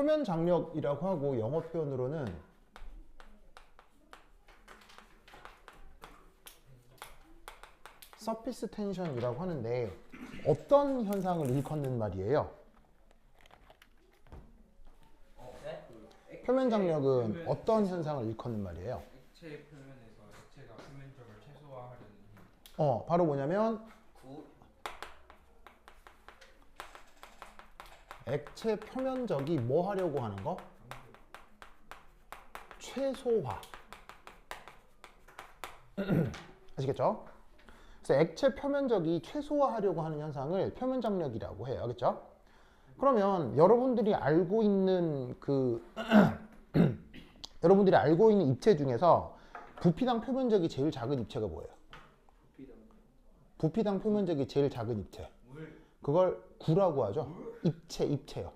표면 장력이라고 하고 영어 표현으로는 서피스 텐션이라고 하는데 어떤 현상을 일컫는 말이에요? 표면 장력은 어떤 현상을 일컫는 말이에요? 액체 표면에서 액체가 표면적을 최소화하려는 힘. 바로 뭐냐면 액체 표면적이 뭐 하려고 하는 거? 최소화. 아시겠죠? 그래서 액체 표면적이 최소화하려고 하는 현상을 표면 장력이라고 해요. 알겠죠? 그러면 여러분들이 알고 있는 여러분들이 알고 있는 입체 중에서 부피당 표면적이 제일 작은 입체가 뭐예요? 부피당 표면적이 제일 작은 입체. 그걸 구라고 하죠. 입체요.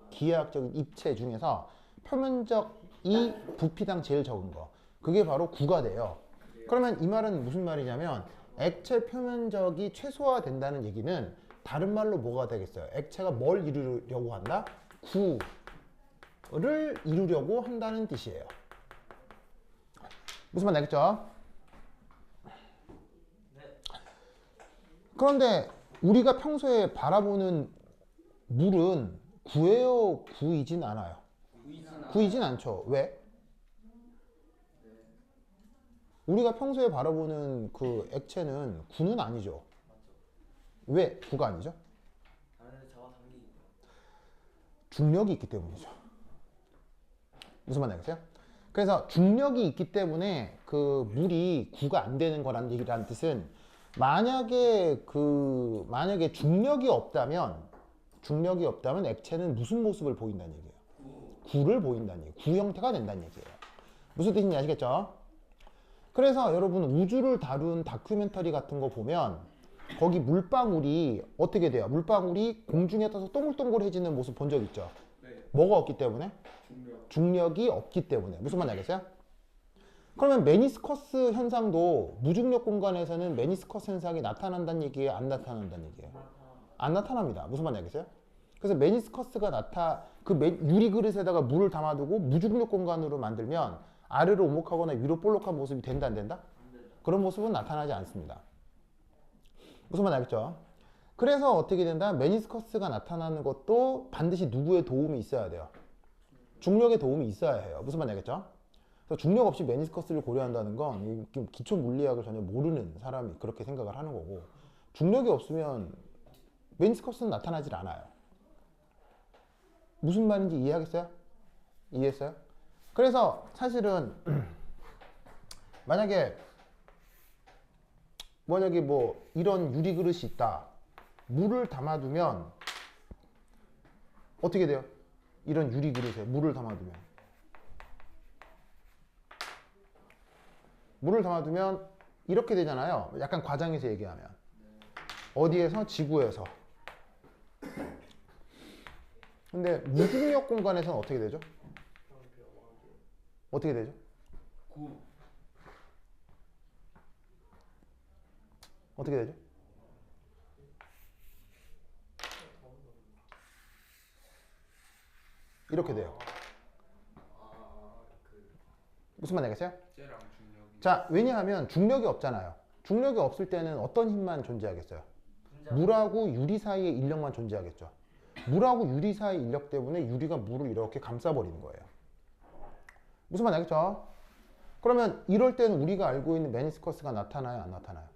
기하학적인 입체 중에서 표면적이 부피당 제일 적은 거. 그게 바로 구가 돼요. 그러면 이 말은 무슨 말이냐면 액체 표면적이 최소화된다는 얘기는 다른 말로 뭐가 되겠어요? 액체가 뭘 이루려고 한다? 구를 이루려고 한다는 뜻이에요. 무슨 말 알겠죠? 그런데 우리가 평소에 바라보는 물은 구예요? 구이진 않아요? 구이진 않죠. 왜? 우리가 평소에 바라보는 그 액체는 구는 아니죠. 왜 구가 아니죠? 중력이 있기 때문이죠. 무슨 말 알겠어요? 그래서 중력이 있기 때문에 그 물이 구가 안 되는 거라는 얘기라는 뜻은 만약에 중력이 없다면 액체는 무슨 모습을 보인다는 얘기예요? 구를 보인다는 얘기예요. 구 형태가 된다는 얘기예요. 무슨 뜻인지 아시겠죠? 그래서 여러분 우주를 다룬 다큐멘터리 같은 거 보면 거기 물방울이 어떻게 돼요? 물방울이 공중에 떠서 동글동글해지는 모습 본 적 있죠? 네. 뭐가 없기 때문에? 중력이 없기 때문에. 무슨 말 알겠어요? 그러면 메니스커스 현상도 무중력 공간에서는 메니스커스 현상이 나타난다는 얘기예요? 안 나타난다는 얘기예요? 안 나타납니다. 무슨 말 알겠어요? 그래서 메니스커스가 유리 그릇에다가 물을 담아두고 무중력 공간으로 만들면 아래로 오목하거나 위로 볼록한 모습이 된다 안 된다? 그런 모습은 나타나지 않습니다. 무슨 말 알겠죠? 그래서 어떻게 된다? 메니스커스가 나타나는 것도 반드시 누구의 도움이 있어야 돼요? 중력의 도움이 있어야 해요. 무슨 말 알겠죠? 그래서 중력 없이 메니스커스를 고려한다는 건 기초 물리학을 전혀 모르는 사람이 그렇게 생각을 하는 거고, 중력이 없으면 메니스커스는 나타나질 않아요. 무슨 말인지 이해하겠어요? 이해했어요? 그래서 사실은 만약에 뭐 이런 유리 그릇이 있다. 물을 담아두면 어떻게 돼요? 이런 유리 그릇에 물을 담아두면 이렇게 되잖아요. 약간 과장해서 얘기하면 어디에서? 지구에서. 근데 무중력 공간에서는 어떻게 되죠? 어떻게 되죠? 어떻게 되죠? 이렇게 돼요. 무슨 말 알겠어요? 자, 왜냐하면 중력이 없잖아요. 중력이 없을 때는 어떤 힘만 존재하겠어요? 물하고 유리 사이의 인력만 존재하겠죠. 물하고 유리 사이의 인력 때문에 유리가 물을 이렇게 감싸버리는 거예요. 무슨 말 알겠죠? 그러면 이럴 때는 우리가 알고 있는 메니스커스가 나타나요? 안 나타나요?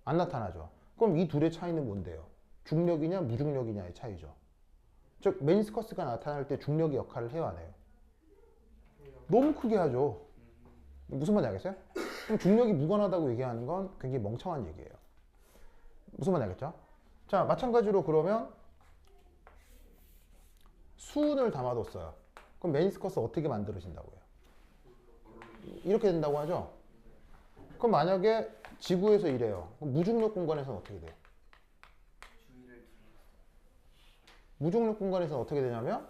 안 나타나죠. 그럼 이 둘의 차이는 뭔데요? 중력이냐 무중력이냐의 차이죠. 즉 메니스커스가 나타날 때 중력의 역할을 해요 안 해요? 너무 크게 하죠. 무슨 말인지 알겠어요? 그럼 중력이 무관하다고 얘기하는 건 굉장히 멍청한 얘기예요. 무슨 말인지 알겠죠? 자, 마찬가지로 그러면 수은을 담아뒀어요. 그럼 메니스커스 어떻게 만들어진다고요? 이렇게 된다고 하죠? 그럼 만약에 지구에서 이래요. 그럼 무중력 공간에서는 어떻게 돼요? 무중력 공간에서는 어떻게 되냐면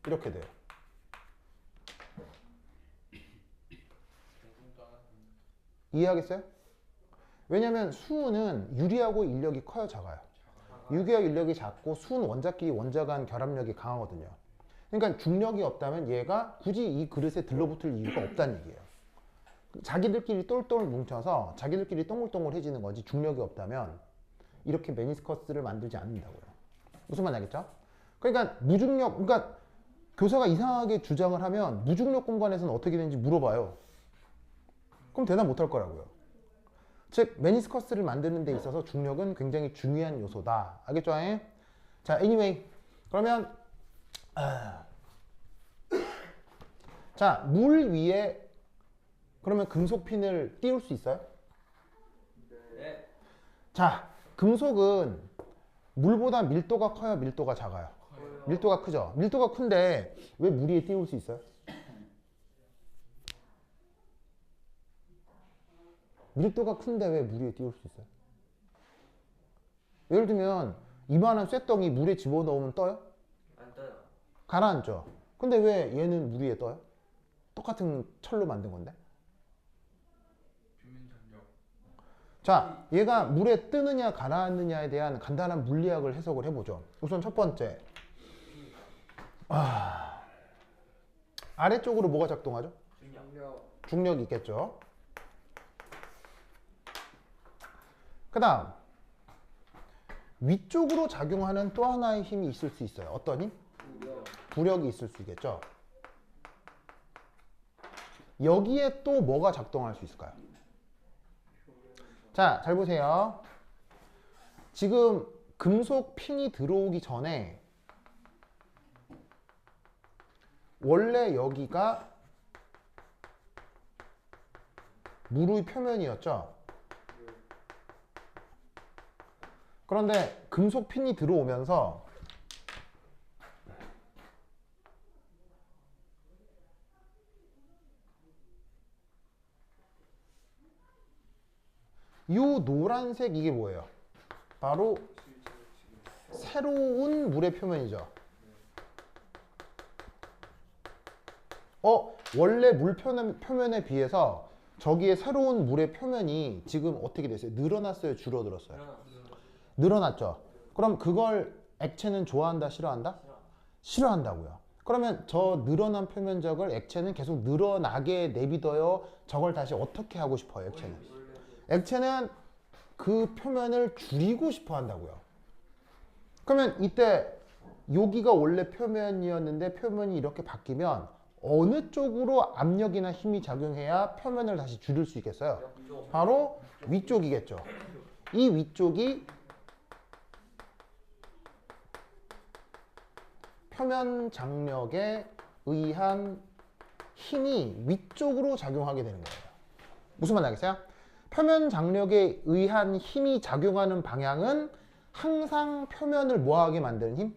이렇게 돼요. 이해하겠어요? 왜냐면 수은은 유리하고 인력이 커요, 작아요? 유기와 인력이 작고 수은 원자끼리 원자 간 결합력이 강하거든요. 그러니까 중력이 없다면 얘가 굳이 이 그릇에 들러붙을 이유가 없다는 얘기예요. 자기들끼리 똘똘 뭉쳐서 자기들끼리 동글동글해지는 거지 중력이 없다면 이렇게 메니스커스를 만들지 않는다고요. 무슨 말인지 알겠죠? 그러니까 무중력, 그러니까 교사가 이상하게 주장을 하면 무중력 공간에서는 어떻게 되는지 물어봐요. 그럼 대답 못할 거라고요. 즉 메니스커스를 만드는 데 있어서 중력은 굉장히 중요한 요소다. 알겠죠? 자, anyway 그러면 자, 물 위에 그러면 금속핀을 띄울 수 있어요? 네. 자, 금속은 물보다 밀도가 커요? 밀도가 작아요? 커요. 밀도가 크죠? 밀도가 큰데 왜 물 위에 띄울 수 있어요? 밀도가 큰데 왜 물 위에 띄울 수 있어요? 예를 들면 이만한 쇳덩이 물에 집어넣으면 떠요? 안 떠요. 가라앉죠? 근데 왜 얘는 물 위에 떠요? 똑같은 철로 만든 건데? 표면 장력. 자, 얘가 물에 뜨느냐 가라앉느냐에 대한 간단한 물리학을 해석을 해보죠. 우선 첫 번째, 아래쪽으로 뭐가 작동하죠? 중력. 중력이 있겠죠. 그 다음 위쪽으로 작용하는 또 하나의 힘이 있을 수 있어요. 어떤 힘? 부력이 있을 수 있겠죠. 여기에 또 뭐가 작동할 수 있을까요? 자, 잘 보세요. 지금 금속 핀이 들어오기 전에 원래 여기가 물의 표면이었죠. 그런데 금속 핀이 들어오면서 이 노란색 이게 뭐예요? 바로 새로운 물의 표면이죠. 원래 물 표면에 비해서 저기에 새로운 물의 표면이 지금 어떻게 됐어요? 늘어났어요? 줄어들었어요? 늘어났죠. 그럼 그걸 액체는 좋아한다? 싫어한다? 싫어한다고요. 그러면 저 늘어난 표면적을 액체는 계속 늘어나게 내비둬요? 저걸 다시 어떻게 하고 싶어요? 액체는 그 표면을 줄이고 싶어 한다고요. 그러면 이때 여기가 원래 표면이었는데 표면이 이렇게 바뀌면 어느 쪽으로 압력이나 힘이 작용해야 표면을 다시 줄일 수 있겠어요? 바로 위쪽이겠죠. 이 위쪽이 표면 장력에 의한 힘이 위쪽으로 작용하게 되는 거예요. 무슨 말인지 알겠어요? 표면 장력에 의한 힘이 작용하는 방향은 항상 표면을 뭐하게 만드는 힘?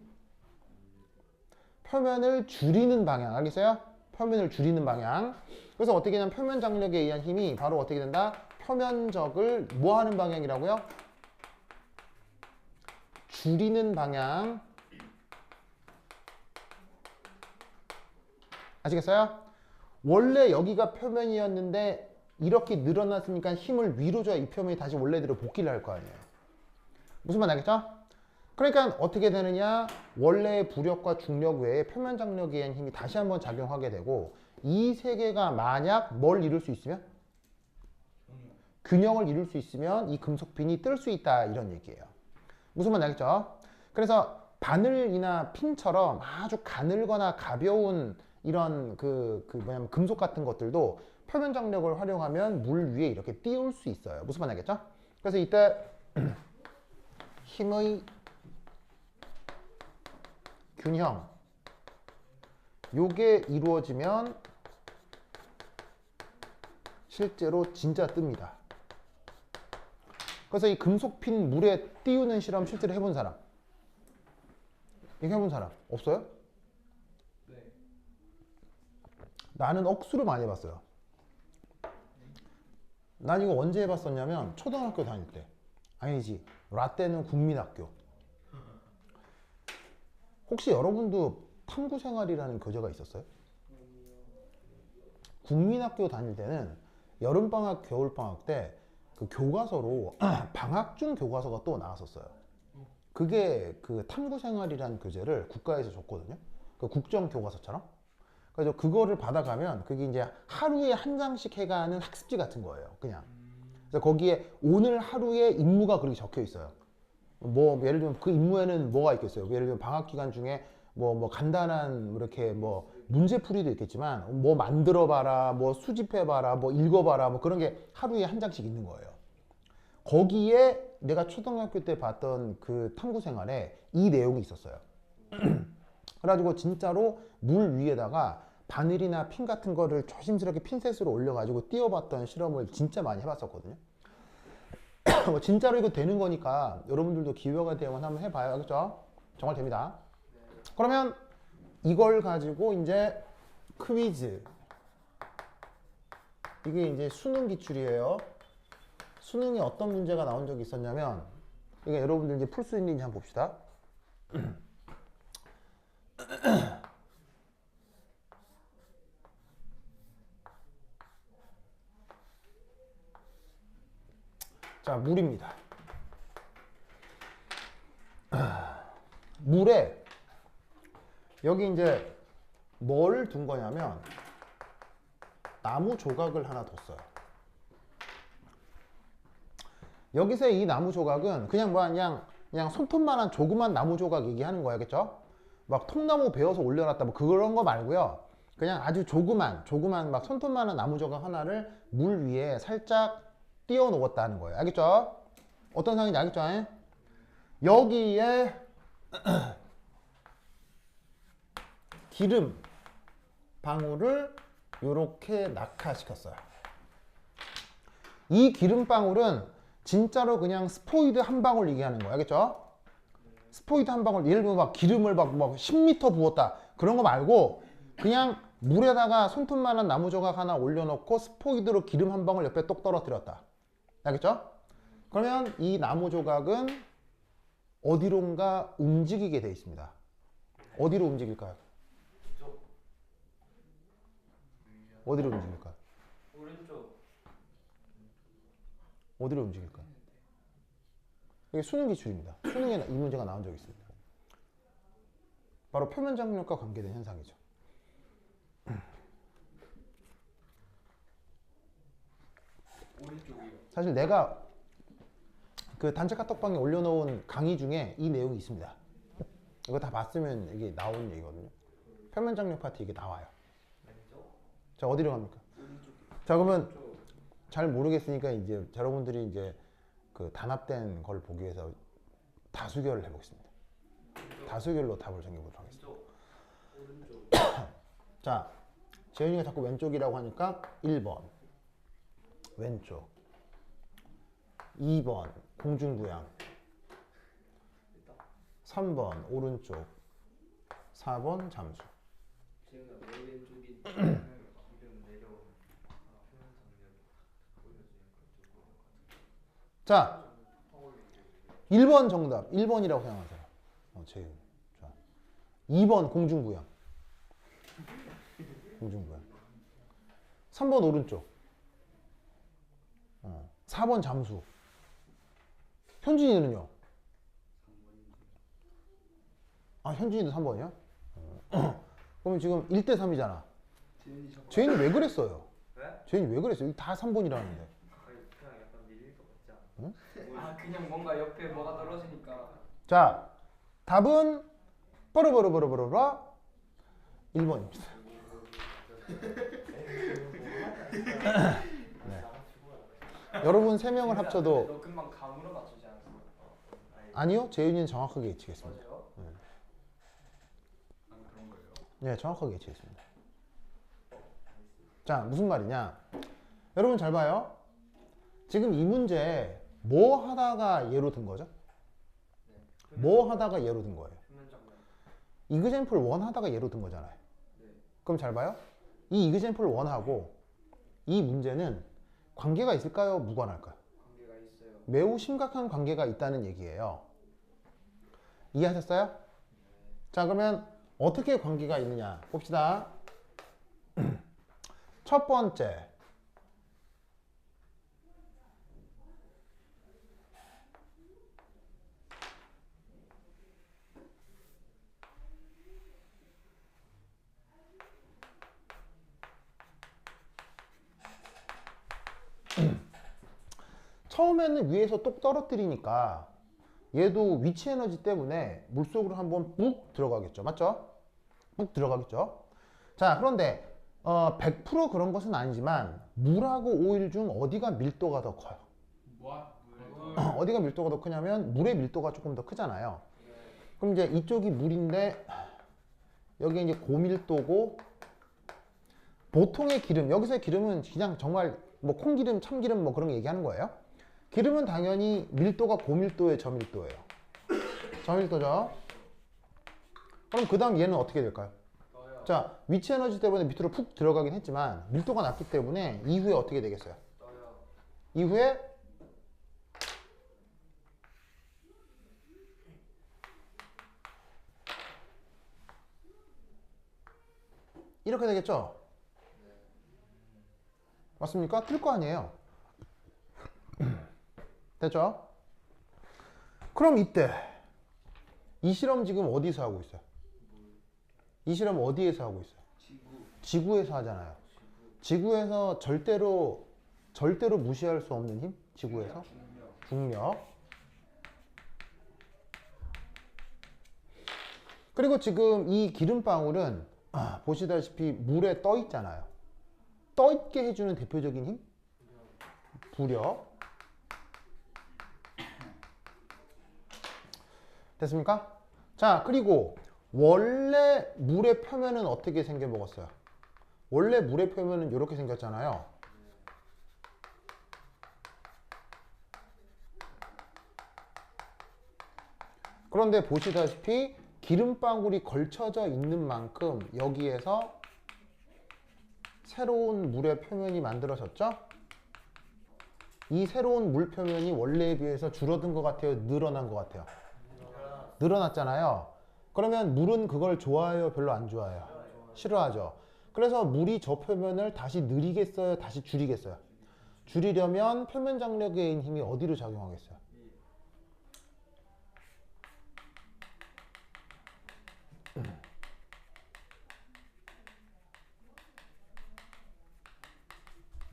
표면을 줄이는 방향. 알겠어요? 표면을 줄이는 방향. 그래서 어떻게 되냐면 표면 장력에 의한 힘이 바로 어떻게 된다? 표면적을 뭐하는 방향이라고요? 줄이는 방향. 아시겠어요? 원래 여기가 표면이었는데 이렇게 늘어났으니까 힘을 위로 줘야 이 표면이 다시 원래대로 복귀를 할 거 아니에요. 무슨 말 알겠죠? 그러니까 어떻게 되느냐? 원래의 부력과 중력 외에 표면 장력에 의한 힘이 다시 한번 작용하게 되고 이 세 개가 만약 뭘 이룰 수 있으면? 균형을 이룰 수 있으면 이 금속핀이 뜰 수 있다 이런 얘기예요. 무슨 말 알겠죠? 그래서 바늘이나 핀처럼 아주 가늘거나 가벼운 이런 뭐냐면 금속 같은 것들도 표면 장력을 활용하면 물 위에 이렇게 띄울 수 있어요. 무슨 말 알겠죠? 그래서 이때 힘의 균형 요게 이루어지면 실제로 진짜 뜹니다. 그래서 이 금속핀 물에 띄우는 실험 실제로 해본 사람? 이거 해본 사람 없어요? 네. 나는 억수로 많이 해봤어요. 난 이거 언제 해봤었냐면 초등학교 다닐 때. 아니지, 라떼는 국민학교. 혹시 여러분도 탐구생활이라는 교재가 있었어요? 국민학교 다닐 때는 여름방학, 겨울방학 때 그 교과서로 방학 중 교과서가 또 나왔었어요. 그게 그 탐구생활이라는 교재를 국가에서 줬거든요. 그 국정 교과서처럼. 그래서 그거를 받아가면 그게 이제 하루에 한 장씩 해가는 학습지 같은 거예요. 그냥. 그래서 거기에 오늘 하루의 임무가 그렇게 적혀 있어요. 뭐 예를 들면 그 임무에는 뭐가 있겠어요? 예를 들면 방학 기간 중에 뭐 간단한 이렇게 뭐 문제풀이도 있겠지만 뭐 만들어 봐라, 뭐 수집해 봐라, 뭐 읽어 봐라, 뭐 그런 게 하루에 한 장씩 있는 거예요. 거기에 내가 초등학교 때 봤던 그 탐구 생활에 이 내용이 있었어요. 그래가지고 진짜로 물 위에다가 바늘이나 핀 같은 거를 조심스럽게 핀셋으로 올려가지고 띄워봤던 실험을 진짜 많이 해봤었거든요. 진짜로 이거 되는 거니까 여러분들도 기회가 되면 한번 해봐요. 알겠죠? 정말 됩니다. 그러면 이걸 가지고 이제 퀴즈. 이게 이제 수능 기출이에요. 수능에 어떤 문제가 나온 적이 있었냐면, 이게 여러분들 이제 풀 수 있는지 한번 봅시다. 자, 물입니다. 물에 여기 이제 뭘 둔 거냐면 나무 조각을 하나 뒀어요. 여기서 이 나무 조각은 그냥 뭐 그냥 손톱만한 조그만 나무 조각 얘기하는 거예요. 그쵸? 막 통나무 베어서 올려놨다 뭐 그런 거 말고요. 그냥 아주 조그만 막 손톱만한 나무 조각 하나를 물 위에 살짝 띄워 놓았다는 거예요. 알겠죠? 어떤 상황인지 알겠죠? 여기에 기름 방울을 이렇게 낙하시켰어요. 이 기름 방울은 진짜로 그냥 스포이드 한 방울 얘기하는 거예요. 알겠죠? 스포이드 한 방울, 예를 들면 막 기름을 막 10m 부었다. 그런 거 말고 그냥 물에다가 손톱만한 나무 조각 하나 올려놓고 스포이드로 기름 한 방울 옆에 똑 떨어뜨렸다. 알겠죠? 그러면 이 나무 조각은 어디론가 움직이게 되어 있습니다. 어디로 움직일까요? 어디로 움직일까요? 오른쪽. 어디로 움직일까요? 이게 수능 기출입니다. 수능에 이 문제가 나온 적이 있습니다. 바로 표면 장력과 관계된 현상이죠. 오른쪽이요. 사실 내가 그 단체 카톡방에 올려놓은 강의 중에 이 내용이 있습니다. 이거 다 봤으면 이게 나온 얘기거든요. 표면 장력 파트 이게 나와요. 자, 어디로 갑니까? 자, 그러면 잘 모르겠으니까 이제 여러분들이 이제 그 단합된 걸 보기 위해서 다수결을 해보겠습니다. 다수결로 답을 정해보도록 하겠습니다. 자, 재윤이가 자꾸 왼쪽이라고 하니까 1번 왼쪽, 2번 공중부양, 3번 오른쪽, 4번 잠수. 제가 왜 왼쪽인지 이름 내려오는 표현 장면이 보여지는 그쪽으로 자, 1번 정답, 1번이라고 생각하세요. 재윤. 자, 2번 공중부양. 공중부양. 3번 오른쪽. 4번 잠수. 현진이는요? 아, 현진이도 3번이야? 그러면 지금 1대 3이잖아. 재인이 왜 그랬어요? 왜? 재인이 왜 그랬어요? 다 3번이라는데. 그냥 약간 밀릴 것 같지 않아? 응? 아 그냥 뭔가 옆에 뭐가 떨어지니까. 자, 답은 뽀로뽀로뽀로뽀로라 1번입니다. 네. 여러분 3명을 합쳐도 너 금방 감으로 맞추지 않았어? 아니요, 재윤이는 정확하게 예측했습니다. 맞아요? 그런 거예요? 네, 정확하게 예측했습니다. 자, 무슨 말이냐? 여러분 잘 봐요. 지금 이 문제 뭐 하다가 예로 든 거죠? 뭐 하다가 예로 든 거예요? 이그젠플 1 하다가 예로 든 거잖아요. 그럼 잘 봐요. 이 이그젠플 1하고 이 문제는 관계가 있을까요? 무관할까요? 관계가 있어요. 매우 심각한 관계가 있다는 얘기예요. 이해하셨어요? 자, 그러면 어떻게 관계가 있느냐 봅시다. 첫 번째, 처음에는 위에서 똑 떨어뜨리니까 얘도 위치 에너지 때문에 물속으로 한번 묵 들어가겠죠. 맞죠? 묵 들어가겠죠. 자, 그런데 100% 그런 것은 아니지만 물하고 오일 중 어디가 밀도가 더 커요? 어디가 밀도가 더 크냐면 물의 밀도가 조금 더 크잖아요. 그럼 이제 이쪽이 물인데 여기 이제 고밀도고, 보통의 기름, 여기서의 기름은 그냥 정말 뭐 콩기름, 참기름 뭐 그런 거 얘기하는 거예요. 기름은 당연히 밀도가 고밀도의 저밀도예요. 저밀도죠. 그럼 그 다음 얘는 어떻게 될까요? 자, 위치 에너지 때문에 밑으로 푹 들어가긴 했지만 밀도가 낮기 때문에 이후에 어떻게 되겠어요? 이후에 이렇게 되겠죠? 맞습니까? 뜰 거 아니에요. 됐죠? 그럼 이때 이 실험 지금 어디서 하고 있어요? 이 실험 어디에서 하고 있어요? 지구에서 하잖아요. 지구에서 절대로 무시할 수 없는 힘? 지구에서? 중력. 그리고 지금 이 기름방울은 보시다시피 물에 떠 있잖아요. 떠 있게 해주는 대표적인 힘? 부력. 됐습니까? 자, 그리고 원래 물의 표면은 어떻게 생겨 먹었어요? 원래 물의 표면은 이렇게 생겼잖아요. 그런데 보시다시피 기름방울이 걸쳐져 있는 만큼 여기에서 새로운 물의 표면이 만들어졌죠? 이 새로운 물 표면이 원래에 비해서 줄어든 것 같아요? 늘어난 것 같아요? 늘어났잖아요. 그러면 물은 그걸 좋아해요? 별로 안 좋아해요? 싫어하죠. 그래서 물이 저 표면을 다시 느리겠어요? 다시 줄이겠어요? 줄이려면 표면 장력에 의한 힘이 어디로 작용하겠어요?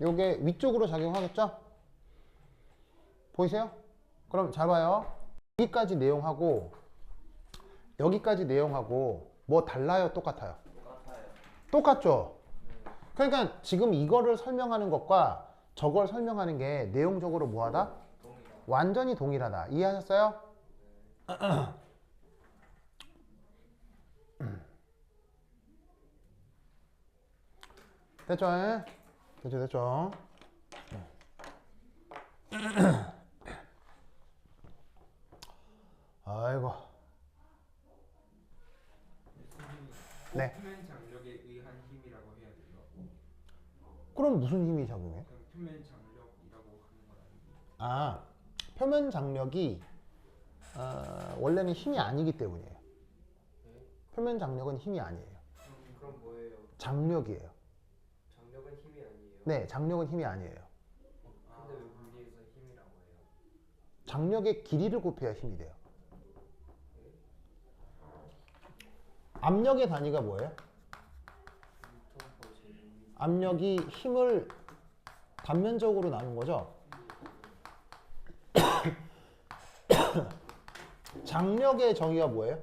요게 위쪽으로 작용하겠죠? 보이세요? 그럼 잘 봐요. 여기까지 내용하고 뭐 달라요? 똑같아요? 똑같죠? 그러니까 지금 이거를 설명하는 것과 저걸 설명하는 게 내용적으로 뭐하다? 완전히 동일하다. 이해하셨어요? 됐죠? 됐죠? 아이고. 네. 표면 장력에 의한 힘이라고 해야 돼요. 그럼 무슨 힘이 작용해? 그럼 표면 장력이라고 하는 건 아니고. 아, 표면 장력이 원래는 힘이 아니기 때문이에요. 표면 장력은 힘이 아니에요. 그럼 뭐예요? 장력이에요. 장력은 힘이 아니에요? 네, 장력은 힘이 아니에요. 근데 왜 물리에서 힘이라고 해요? 장력의 길이를 곱해야 힘이 돼요. 압력의 단위가 뭐예요? 압력이 힘을 단면적으로 나눈 거죠. 장력의 정의가 뭐예요?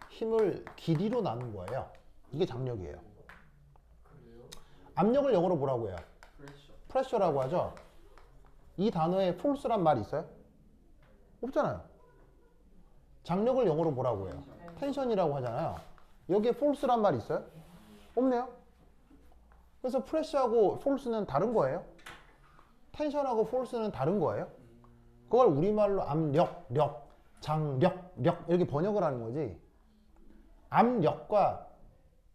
힘을 길이로 나눈 거예요. 이게 장력이에요. 압력을 영어로 뭐라고 해요? 프레셔라고 하죠. 이 단어에 force란 말이 있어요? 없잖아요. 장력을 영어로 뭐라고 해요? 텐션이라고 하잖아요. 여기에 force란 말이 있어요? 없네요. 그래서 프레셔하고 force는 다른 거예요. 텐션하고 force는 다른 거예요. 그걸 우리말로 압력, 력, 장력, 력 이렇게 번역을 하는 거지. 압력과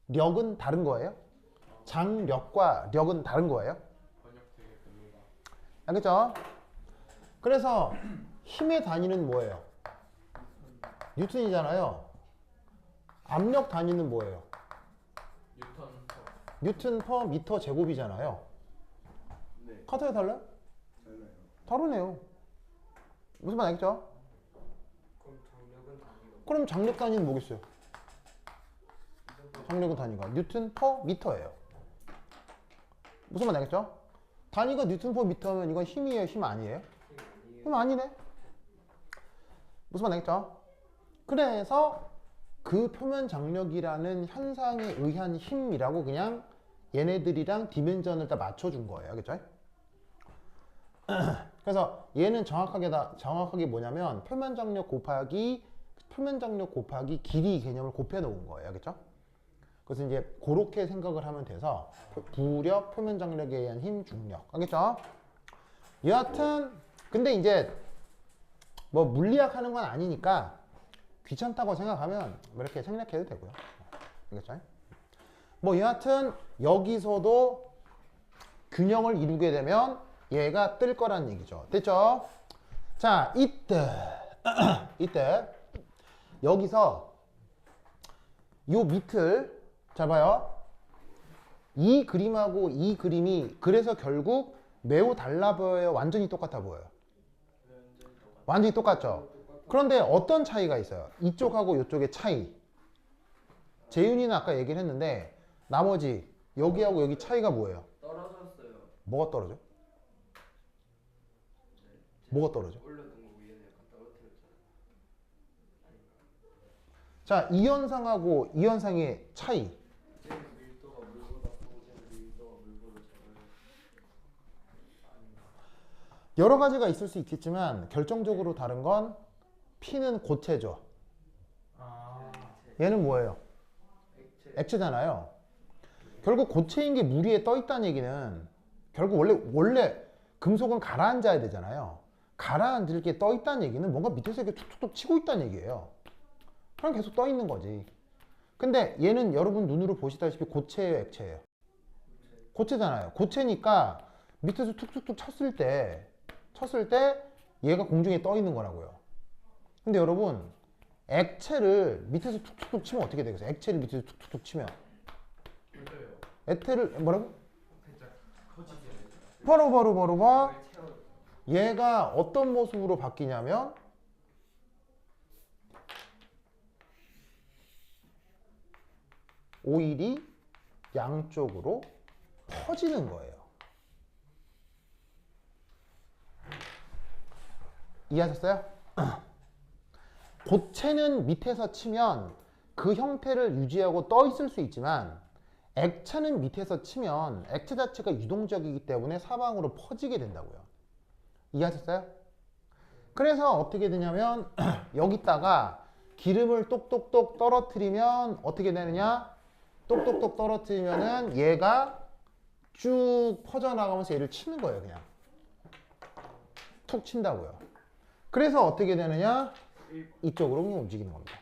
력은 다른 거예요. 장력과 력은 다른 거예요. 번역되겠습니다. 알겠죠? 그래서 힘의 단위는 뭐예요? 뉴턴이잖아요. 압력 단위는 뭐예요? 뉴턴 퍼 미터 제곱이잖아요. 네. 같아요, 달라요? 다르네요. 무슨 말 알겠죠? 그럼 장력은 단위가 그럼 장력 단위는 뭐겠어요? 장력은 단위가 뉴턴 퍼 미터예요. 무슨 말 알겠죠? 단위가 뉴턴/미터면 이건 힘이에요, 힘 아니에요? 힘 아니에요. 힘 아니네. 무슨 말 알겠죠? 그래서 그 표면 장력이라는 현상에 의한 힘이라고 그냥 얘네들이랑 디멘전을 다 맞춰준 거예요. 그죠? 그래서 얘는 정확하게 뭐냐면 표면 장력 곱하기 길이 개념을 곱해 놓은 거예요. 그죠? 그래서 이제 그렇게 생각을 하면 돼서 부력, 표면 장력에 의한 힘, 중력. 알겠죠? 여하튼 근데 이제 뭐 물리학 하는 건 아니니까 귀찮다고 생각하면 뭐 이렇게 생략해도 되고요. 알겠죠? 뭐 여하튼 여기서도 균형을 이루게 되면 얘가 뜰 거란 얘기죠. 됐죠? 자, 이때 여기서 요 밑을 잘 봐요. 이 그림하고 이 그림이 그래서 결국 매우 달라 보여요? 완전히 똑같아 보여요? 완전히 똑같죠? 그런데 어떤 차이가 있어요? 이쪽하고 이쪽의 차이. 재윤이는 아까 얘기를 했는데 나머지 여기하고 여기 차이가 뭐예요? 떨어졌어요. 뭐가 떨어져? 뭐가 떨어져? 올려둔 거 위에 약간 떨어뜨렸잖아요. 자, 이 현상하고 이 현상의 차이. 쟤는 밀도가 물보다 크고 쟤는 밀도가 물보다 작아요. 여러 가지가 있을 수 있겠지만 결정적으로 다른 건 P는 고체죠. 아, 얘는 뭐예요? 액체. 액체잖아요. 결국 고체인 게 물 위에 떠 있다는 얘기는 결국 원래 금속은 가라앉아야 되잖아요. 가라앉을 게 떠 있다는 얘기는 뭔가 밑에서 이렇게 툭툭툭 치고 있다는 얘기예요. 그럼 계속 떠 있는 거지. 근데 얘는 여러분 눈으로 보시다시피 고체예요, 액체예요? 고체잖아요. 고체니까 밑에서 툭툭툭 쳤을 때 얘가 공중에 떠 있는 거라고요. 근데 여러분 액체를 밑에서 툭툭툭 치면 어떻게 되겠어요? 액체를 밑에서 툭툭툭 치면 그래요. 액체를 뭐라고? 살짝 커지게. 바로 봐. 그걸 채워. 얘가 어떤 모습으로 바뀌냐면 오일이 양쪽으로 퍼지는 거예요. 이해하셨어요? 고체는 밑에서 치면 그 형태를 유지하고 떠 있을 수 있지만 액체는 밑에서 치면 액체 자체가 유동적이기 때문에 사방으로 퍼지게 된다고요. 이해하셨어요? 그래서 어떻게 되냐면 여기다가 기름을 똑똑똑 떨어뜨리면 어떻게 되느냐? 똑똑똑 떨어뜨리면은 얘가 쭉 퍼져나가면서 얘를 치는 거예요. 그냥 툭 친다고요. 그래서 어떻게 되느냐? 이쪽으로 그냥 움직이는 겁니다.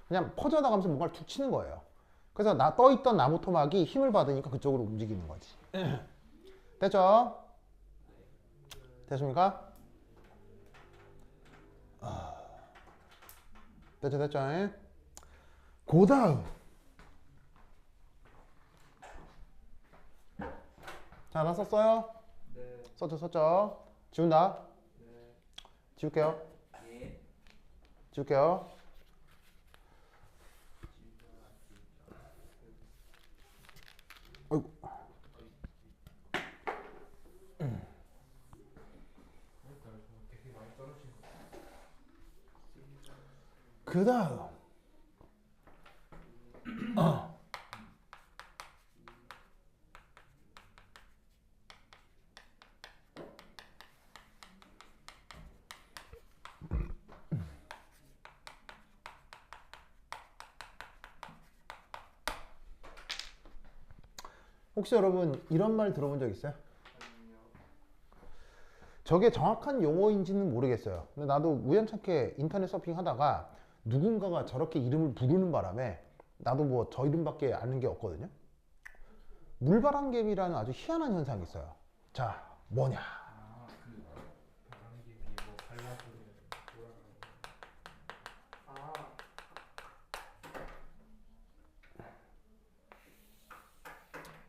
그냥 퍼져나가면서 뭔가를 툭 치는 거예요. 그래서 떠있던 나무 토막이 힘을 받으니까 그쪽으로 움직이는 거지. 됐죠? 됐습니까? 됐죠? 그 다음. 자, 나 썼어요? 네. 썼죠? 지운다? 네. 지울게요. 예. 지울게요. 어이구. 되게 많이 떨어진 거. 그 다음. 혹시 여러분 이런 말 들어본 적 있어요? 아니요. 저게 정확한 용어인지는 모르겠어요. 근데 나도 우연찮게 인터넷 서핑 하다가 누군가가 저렇게 이름을 부르는 바람에 나도 뭐 저 이름밖에 아는 게 없거든요. 물바람개비라는 아주 희한한 현상이 있어요. 자, 뭐냐? 아, 그 바람개비 뭐 발라주는 돌아가는 거. 아.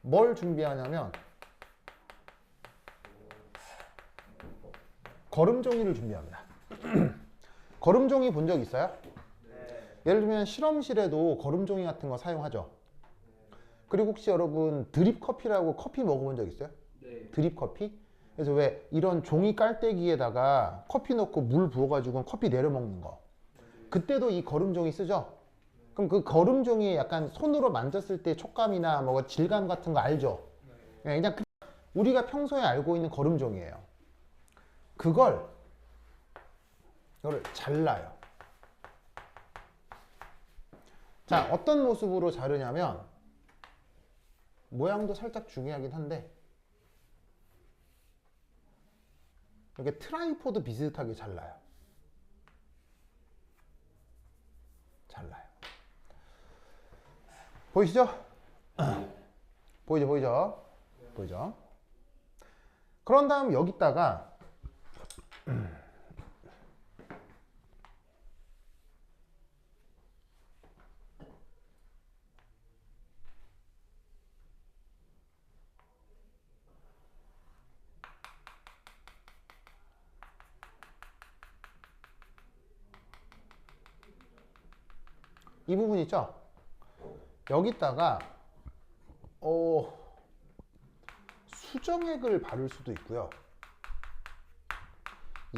뭘 준비하냐면 걸음종이를 준비합니다. 걸음종이 본 적 있어요? 네. 예를 들면 실험실에도 걸음종이 같은 거 사용하죠. 그리고 혹시 여러분 드립 커피라고 커피 먹어본 적 있어요? 네. 드립 커피. 그래서 왜 이런 종이 깔때기에다가 커피 넣고 물 부어가지고 커피 내려 먹는 거. 그때도 이 거름종이 쓰죠. 그럼 그 거름종이 약간 손으로 만졌을 때 촉감이나 뭐 질감 같은 거 알죠? 그냥 우리가 평소에 알고 있는 거름종이에요. 이거를 잘라요. 자, 어떤 모습으로 자르냐면 모양도 살짝 중요하긴 한데 이렇게 트라이포드 비슷하게 잘라요. 보이시죠? 보이죠? 그런 다음 여기다가 이 부분 있죠? 여기다가 수정액을 바를 수도 있고요.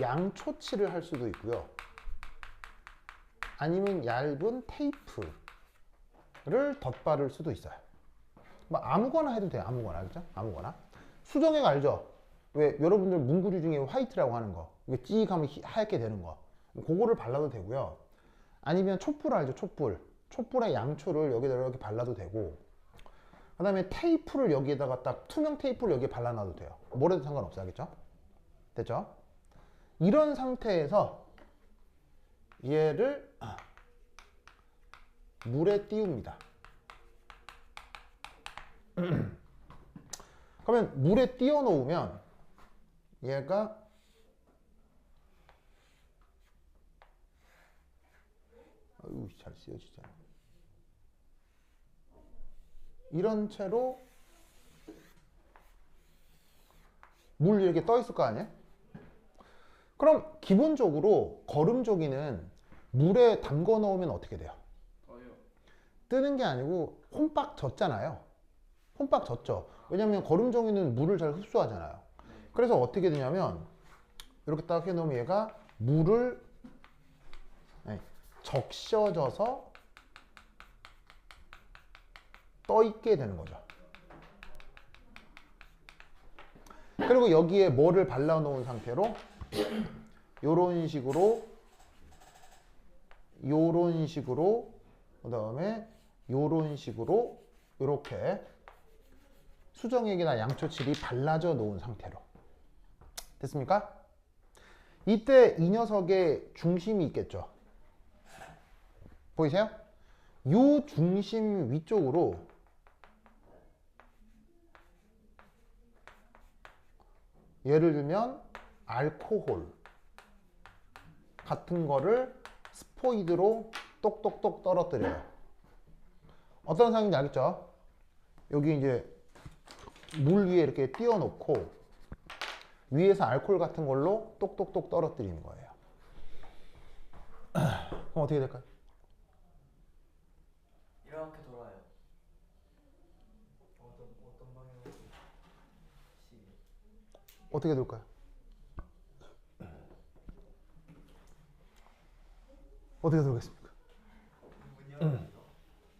양초칠을 할 수도 있고요. 아니면 얇은 테이프를 덧바를 수도 있어요. 뭐 아무거나 해도 돼요. 아무거나. 그죠? 아무거나. 수정액 알죠? 왜 여러분들 문구류 중에 화이트라고 하는 거. 이게 찌익 하면 하얗게 되는 거. 그거를 발라도 되고요. 아니면 촛불 알죠? 촛불에 양초를 여기다 이렇게 발라도 되고, 그 다음에 테이프를 여기에다가 딱 투명 테이프를 여기에 발라놔도 돼요. 뭘 해도 상관없어요. 알겠죠? 됐죠? 이런 상태에서 얘를 물에 띄웁니다. 그러면 물에 띄워 놓으면 얘가 잘 쓰여지잖아. 이런 채로 물 이렇게 떠 있을 거 아니에요? 그럼 기본적으로 거름조기는 물에 담궈 넣으면 어떻게 돼요? 뜨는 게 아니고 혼박 젖잖아요. 혼박 젖죠. 왜냐면 거름종이는 물을 잘 흡수하잖아요. 그래서 어떻게 되냐면 이렇게 딱 해놓으면 얘가 물을 적셔져서 떠 있게 되는 거죠. 그리고 여기에 뭐를 발라 놓은 상태로 요런 식으로 그 다음에 요런 식으로 이렇게 수정액이나 양초칠이 발라져 놓은 상태로 됐습니까? 이때 이 녀석의 중심이 있겠죠. 보이세요? 요 중심 위쪽으로 예를 들면 알코올 같은 거를 스포이드로 똑똑똑 떨어뜨려요. 어떤 상황인지 알겠죠? 여기 이제 물 위에 이렇게 띄워놓고 위에서 알코올 같은 걸로 똑똑똑 떨어뜨리는 거예요. 그럼 어떻게 될까요? 이렇게 돌아요. 어떤 방향으로? 어떻게 될까요? 어떻게 돌겠습니까? 문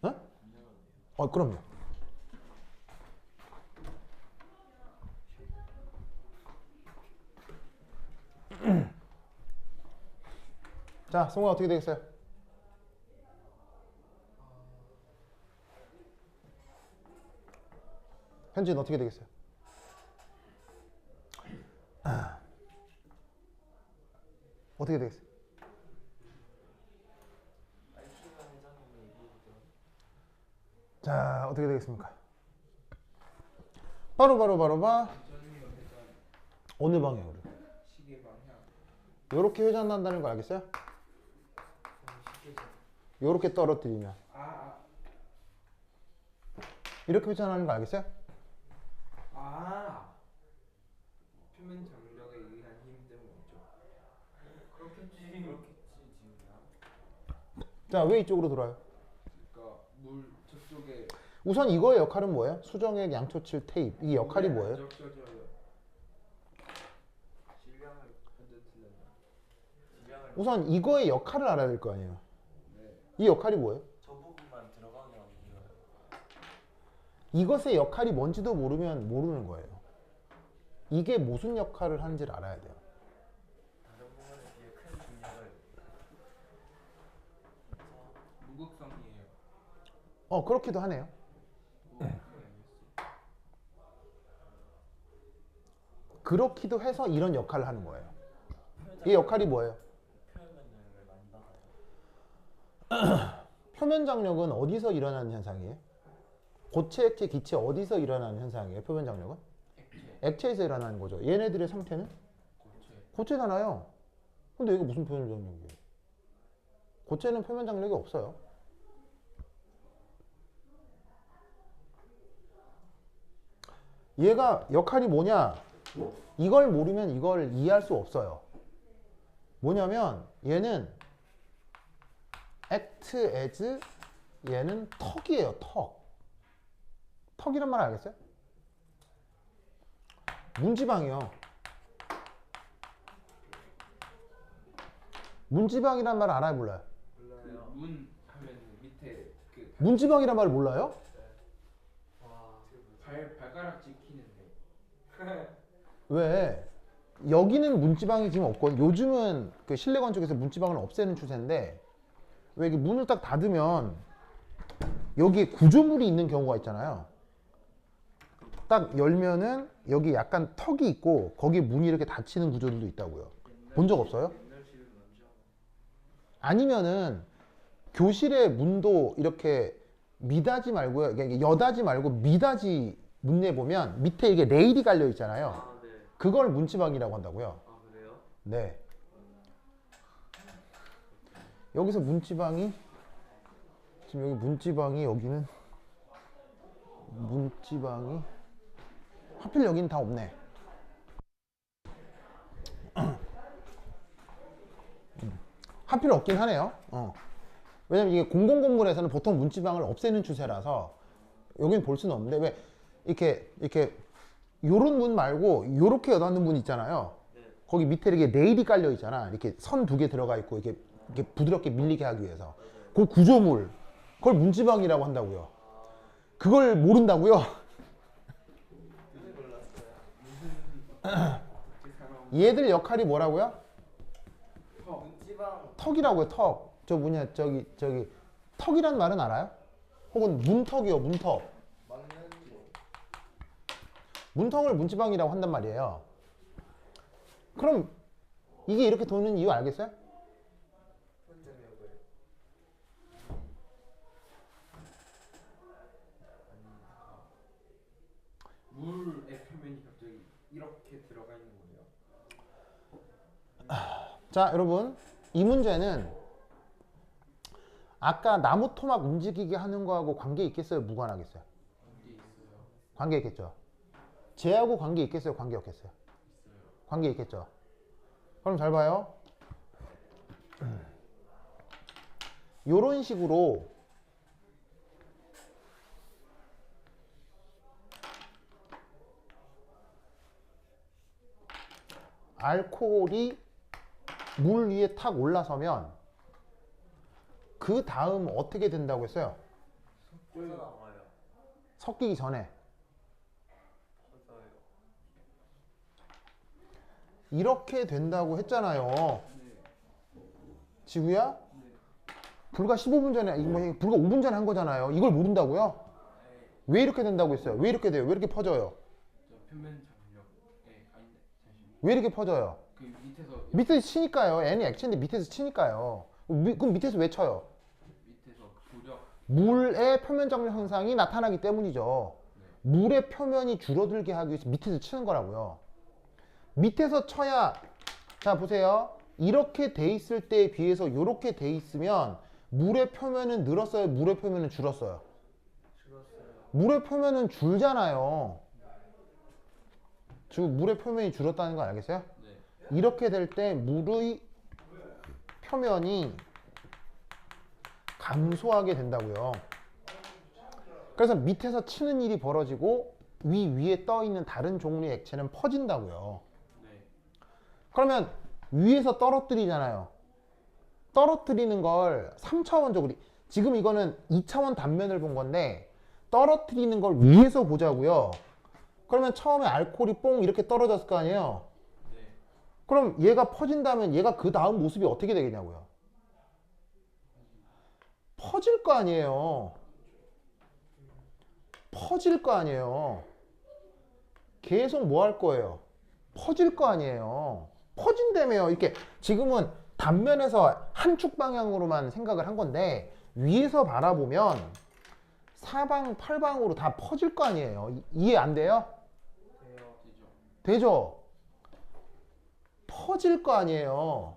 열어요. 그럼요. 자, 성우가 어떻게 되겠어요? 현진 어떻게 되겠어요? 어떻게 되겠어요? 자, 어떻게 되겠습니까? 바로 전류 회전, 어느 방향으로? 시계 방향. 요렇게 회전한다는 거 알겠어요? 요렇게 떨어뜨리면 이렇게 회전하는 거 알겠어요? 표면 장력에 의한 힘 때문이죠. 그렇겠지 지금이야. 자, 왜 이쪽으로 돌아요? 그러니까 물 저쪽에 우선 이거의 역할은 뭐예요? 수정액, 양초칠, 테이프. 이 역할이 물에 뭐예요? 안 적셔져요. 완전 틀렸네. 우선 이거의 역할을 알아야 될 거 아니에요. 네. 이 역할이 뭐예요? 저 부분만 들어가면 이거요. 이것의 역할이 뭔지도 모르면 모르는 거예요. 이게 무슨 역할을 하는지를 알아야 돼요. 다른 부분에 비해 큰 중력을 무극성이에요. 그렇기도 하네요. 그렇기도 해서 이런 역할을 하는 거예요. 이 역할이 뭐예요? 표현 능력을 많이 받아요. 표면 장력은 어디서 일어나는 현상이에요? 고체, 액체, 기체 어디서 일어나는 현상이에요? 표면 장력은? 액체에서 일어나는 거죠. 얘네들의 상태는? 고체잖아요. 근데 이거 무슨 표면 장력이에요? 고체는 표면 장력이 없어요. 얘가 역할이 뭐냐? 이걸 모르면 이걸 이해할 수 없어요. 뭐냐면 얘는 act as 얘는 턱이에요. 턱. 턱이란 말 알겠어요? 문지방이요. 문지방이란 말 알아요? 몰라요? 몰라요. 문 하면 밑에 그 문지방이란 말 몰라요? 와. 발가락 찍히는데. 왜? 여기는 문지방이 지금 없거든. 요즘은 그 실내 건축에서 문지방을 없애는 추세인데 왜 이게 문을 딱 닫으면 여기에 구조물이 있는 경우가 있잖아요. 딱 열면은 여기 약간 턱이 있고 거기에 문이 이렇게 닫히는 구조들도 있다고요. 본 적 없어요? 옛날 집은 남자. 아니면은 교실의 문도 이렇게 미닫이 말고요. 이게 여닫이 말고 미닫이 문에 보면 밑에 이게 레일이 갈려 있잖아요. 아 네. 그걸 문지방이라고 한다고요. 아 그래요? 네. 여기서 문지방이 지금 여기 문지방이 여기는 문지방이 하필 여기는 다 없네. 하필 없긴 하네요. 왜냐면 이게 공공 건물에서는 보통 문지방을 없애는 추세라서 여기는 볼 수는 없는데 왜 이렇게 요런 문 말고 요렇게 여닫는 문 있잖아요. 거기 밑에 이렇게 레일이 깔려 있잖아. 이렇게 선 두 개 들어가 있고 이렇게 부드럽게 밀리게 하기 위해서 그 구조물 그걸 문지방이라고 한다고요. 그걸 모른다고요? 얘들 역할이 뭐라고요? 문지방 턱이라고요. 턱. 저 뭐냐 저기 턱이란 말은 알아요? 혹은 문턱이요. 문턱. 막는 거. 문턱을 문지방이라고 한단 말이에요. 그럼 이게 이렇게 도는 이유 알겠어요? 혼자력을. 물의 표면이 갑자기 이렇게 들어가 있는 거예요. 자, 여러분. 이 문제는 아까 나무 토막 움직이게 하는 거하고 관계 있겠어요? 무관하겠어요? 이게 있어요. 관계 있겠죠. 쟤하고 관계 있겠어요? 관계 없겠어요? 관계 있겠죠. 그럼 잘 봐요. 요런 식으로 알코올이 물 위에 탁 올라서면 그 다음 어떻게 된다고 했어요? 퍼져나와요. 섞이기 전에 퍼져요. 이렇게 된다고 했잖아요. 지구야? 불과 15분 전에, 불과 5분 전에 한 거잖아요. 이걸 모른다고요? 왜 이렇게 된다고 했어요? 왜 이렇게 돼요? 왜 이렇게 퍼져요? 저 표면 장력. 아닌데 잠시만. 왜 이렇게 퍼져요? 그 밑에서 밑에서 치니까요. N이 액체인데 밑에서 치니까요. 그럼 밑에서 왜 쳐요? 밑에서 부력. 물의 표면 장력 현상이 나타나기 때문이죠. 물의 표면이 줄어들게 하기 위해서 밑에서 치는 거라고요. 밑에서 쳐야, 자 보세요. 이렇게 돼 있을 때에 비해서 이렇게 돼 있으면 물의 표면은 늘었어요? 물의 표면은 줄었어요? 줄었어요. 물의 표면은 줄잖아요. 지금 물의 표면이 줄었다는 거 알겠어요? 네. 이렇게 될 때 물의 표면이 감소하게 된다고요. 그래서 밑에서 치는 일이 벌어지고 위에 떠 있는 다른 종류의 액체는 퍼진다고요. 네. 그러면 위에서 떨어뜨리잖아요. 떨어뜨리는 걸 3차원적으로, 지금 이거는 2차원 단면을 본 건데 떨어뜨리는 걸 위에서 보자고요. 그러면 처음에 알코올이 뽕 이렇게 떨어졌을 거 아니에요. 네. 그럼 얘가 퍼진다면 얘가 그 다음 모습이 어떻게 되겠냐고요. 퍼질 거 아니에요. 퍼질 거 아니에요. 계속 뭐 할 거예요? 퍼질 거 아니에요. 퍼진다며요. 이렇게 지금은 단면에서 한 축 방향으로만 생각을 한 건데 위에서 바라보면 사방 팔방으로 다 퍼질 거 아니에요. 이해 안 돼요? 돼요. 되죠. 되죠? 퍼질 거 아니에요.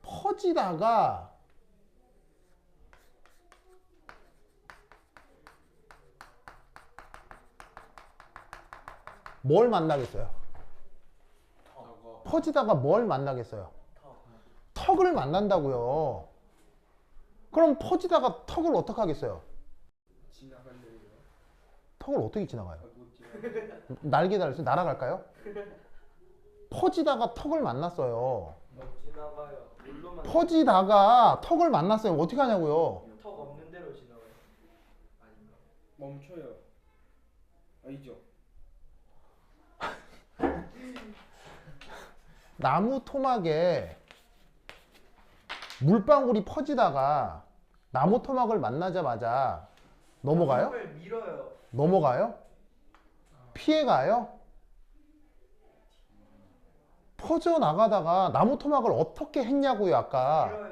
퍼지다가 뭘 만나겠어요? 저거 퍼지다가 뭘 만나겠어요? 턱. 턱을 만난다고요. 그럼 퍼지다가 턱을 어떻게 하겠어요? 지나갈래요? 턱을 어떻게 지나가요? 못 지나가요. 날개 달렸어요? 날아갈까요? 퍼지다가 턱을 만났어요. 못 지나가요. 물로만. 퍼지다가 턱을 만났어요. 어떻게 하냐고요? 턱 없는 대로 지나가요. 아닌가? 멈춰요. 아니죠. 나무 토막에 물방울이 퍼지다가 나무 토막을 만나자마자 넘어가요? 턱을 밀어요. 넘어가요? 피해가요? 퍼져 나가다가 나무 토막을 어떻게 했냐고요, 아까. 밀어요.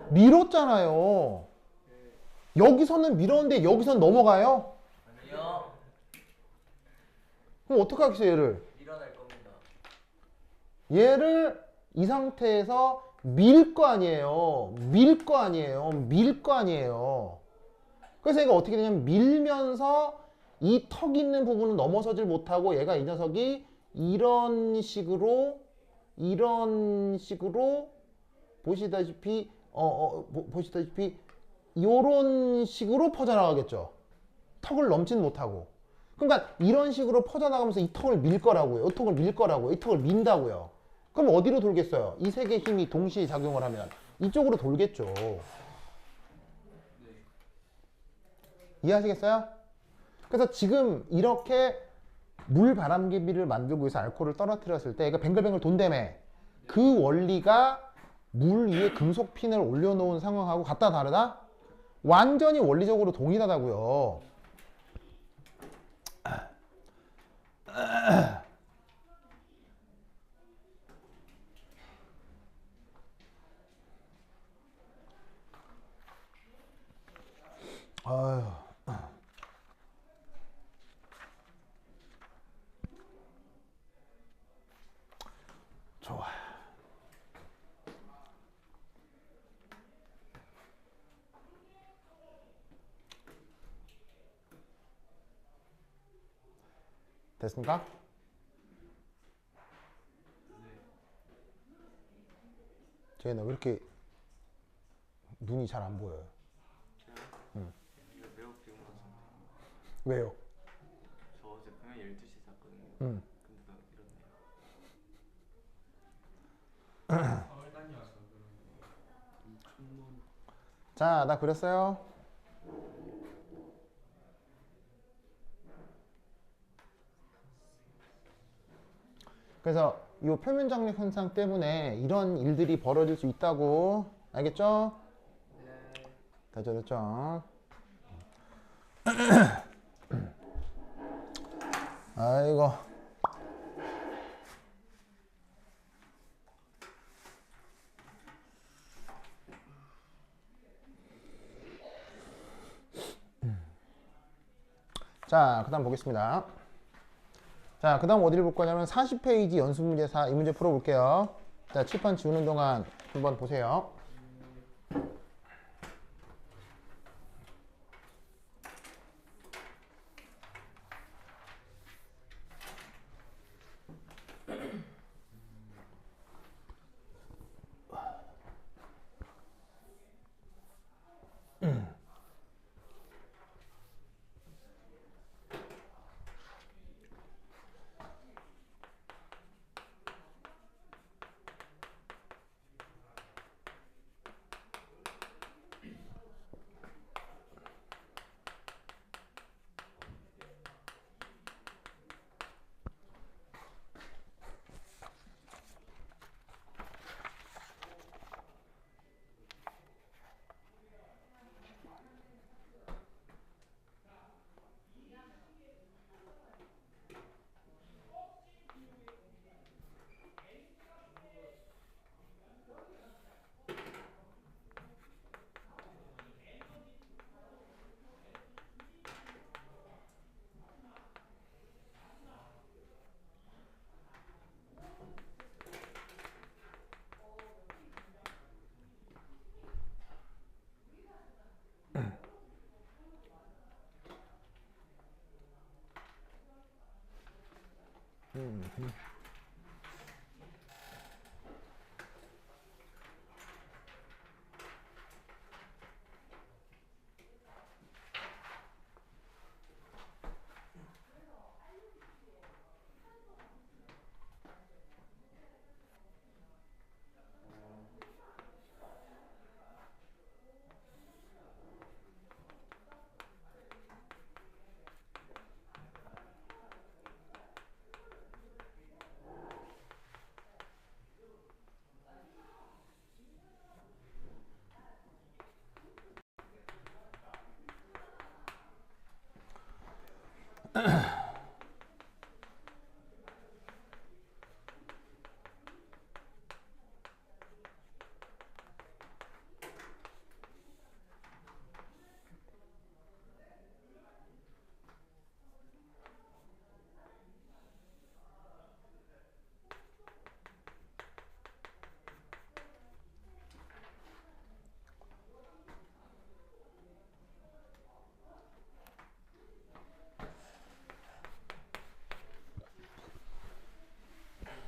밀어요. 밀었잖아요. 여기서는 밀었는데 여기서는 넘어가요? 아니요. 그럼 어떻게 하겠어요, 얘를? 밀어낼 겁니다. 얘를 이 상태에서 밀 거 아니에요. 밀 거 아니에요. 밀 거 아니에요. 그래서 얘가 어떻게 되냐면 밀면서 이 턱 있는 부분은 넘어서질 못하고 얘가 이 녀석이 이런 식으로 보시다시피 보시다시피 이런 식으로 퍼져나가겠죠. 턱을 넘지는 못하고. 그러니까 이런 식으로 퍼져나가면서 이 턱을 밀 거라고요. 이 턱을 밀 거라고요. 이 턱을 민다고요. 그럼 어디로 돌겠어요? 이 세 개의 힘이 동시에 작용을 하면 이쪽으로 돌겠죠. 네. 이해하시겠어요? 그래서 지금 이렇게 물 바람개비를 만들고 위해서 알코올을 떨어뜨렸을 때 얘가 뱅글뱅글 돈다며. 그 원리가 물 위에 금속 핀을 올려놓은 상황하고 같다 다르다? 완전히 원리적으로 동일하다고요. 아유. 좋아. 됐습니까? 쟤는 왜 이렇게 눈이 잘 안 보여요? 이거 매우 피곤한 상태. 왜요? 저 어제 그냥 12시에 잤거든요. 응. 근데 나 이렇네요. 서울 다녀와서 그런 자, 나 그렸어요. 그래서 이 표면 장력 현상 때문에 이런 일들이 벌어질 수 있다고. 알겠죠? 네. 됐죠, 됐죠? 아이고. 자, 그 다음 보겠습니다. 자, 그 다음 어디를 볼 거냐면 40페이지 연습문제 4, 이 문제 풀어볼게요. 자, 칠판 지우는 동안 한번 보세요.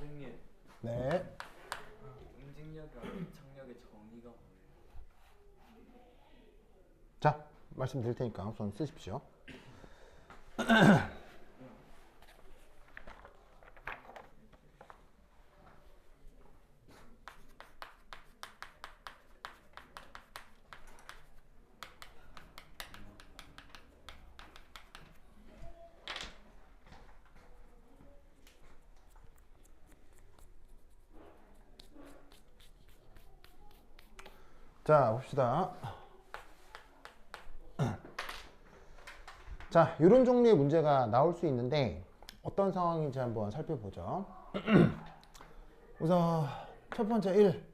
선생님, 네. 응징력과 압착력의 정의가 뭐예요? 자, 말씀드릴 테니까 우선 쓰십시오. 자, 봅시다. 자, 이런 종류의 문제가 나올 수 있는데 어떤 상황인지 한번 살펴보죠. 우선 첫 번째 1.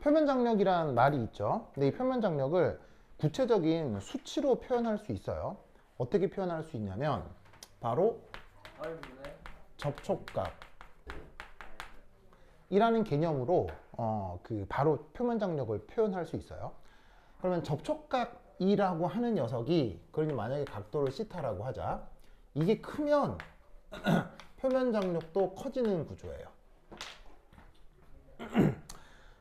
표면 장력이란 말이 있죠. 근데 이 표면 장력을 구체적인 수치로 표현할 수 있어요. 어떻게 표현할 수 있냐면 바로 접촉각이라는 개념으로 바로 표면 장력을 표현할 수 있어요. 그러면 접촉각이라고 하는 녀석이, 그러니 만약에 각도를 시타라고 하자. 이게 크면 표면 장력도 커지는 구조예요.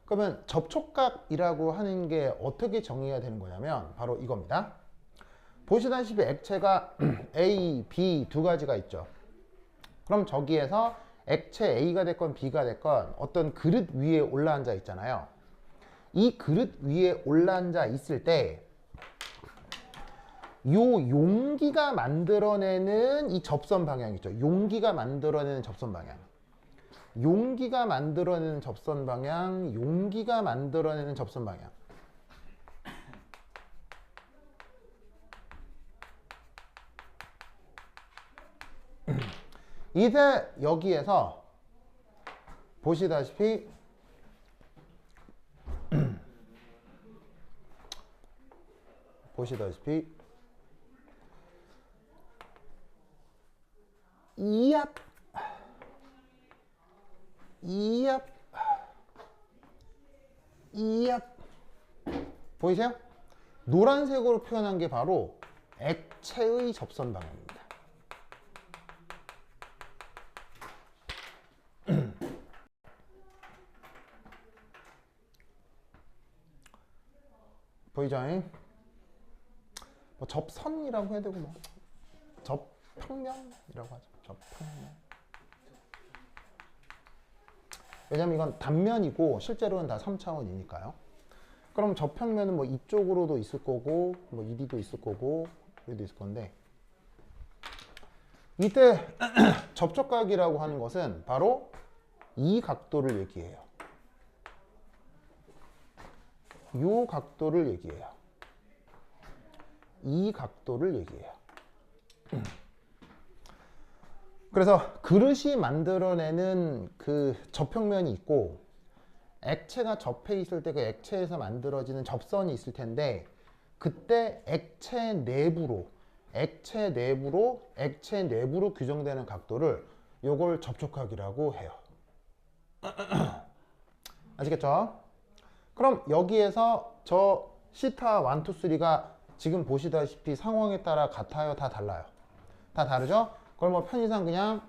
그러면 접촉각이라고 하는 게 어떻게 정의가 되는 거냐면 바로 이겁니다. 보시다시피 액체가 A, B 두 가지가 있죠. 그럼 저기에서 액체 A가 됐건 B가 됐건 어떤 그릇 위에 올라앉아 있잖아요. 이 그릇 위에 올라앉아 있을 때 요 용기가 만들어내는 이 접선 방향 있죠. 용기가 만들어내는 접선 방향. 용기가 만들어내는 접선 방향, 용기가 만들어내는 접선 방향. 이제 여기에서 보시다시피 이압 보이세요? 노란색으로 표현한 게 바로 액체의 접선 방향입니다. 보이죠? 뭐 접선이라고 해야 되고 뭐 접평면이라고 하죠. 접평면. 왜냐면 이건 단면이고 실제로는 다 3차원이니까요. 그럼 접평면은 뭐 이쪽으로도 있을 거고 뭐 이리도 있을 거고 여기도 있을 건데, 이때 접촉각이라고 하는 것은 바로 이 각도를 얘기해요. 이 각도를 얘기해요. 이 각도를 얘기해요. 그래서 그릇이 만들어내는 그 접평면이 있고, 액체가 접해 있을 때 그 액체에서 만들어지는 접선이 있을 텐데, 그때 액체 내부로 규정되는 각도를 요걸 접촉각이라고 해요. 아시겠죠? 그럼 여기에서 저 시타 1, 2, 3가 지금 보시다시피 상황에 따라 같아요? 다 달라요? 다 다르죠? 그걸 뭐 편의상 그냥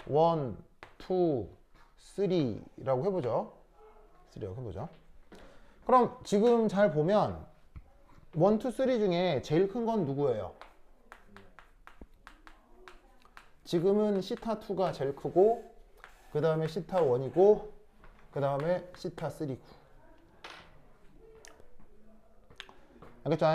1, 2, 3라고 해보죠. 3라고 해보죠. 그럼 지금 잘 보면 1, 2, 3 중에 제일 큰 건 누구예요? 지금은 시타 2가 제일 크고 그 다음에 시타 1이고 그 다음에 시타 3고 알겠죠?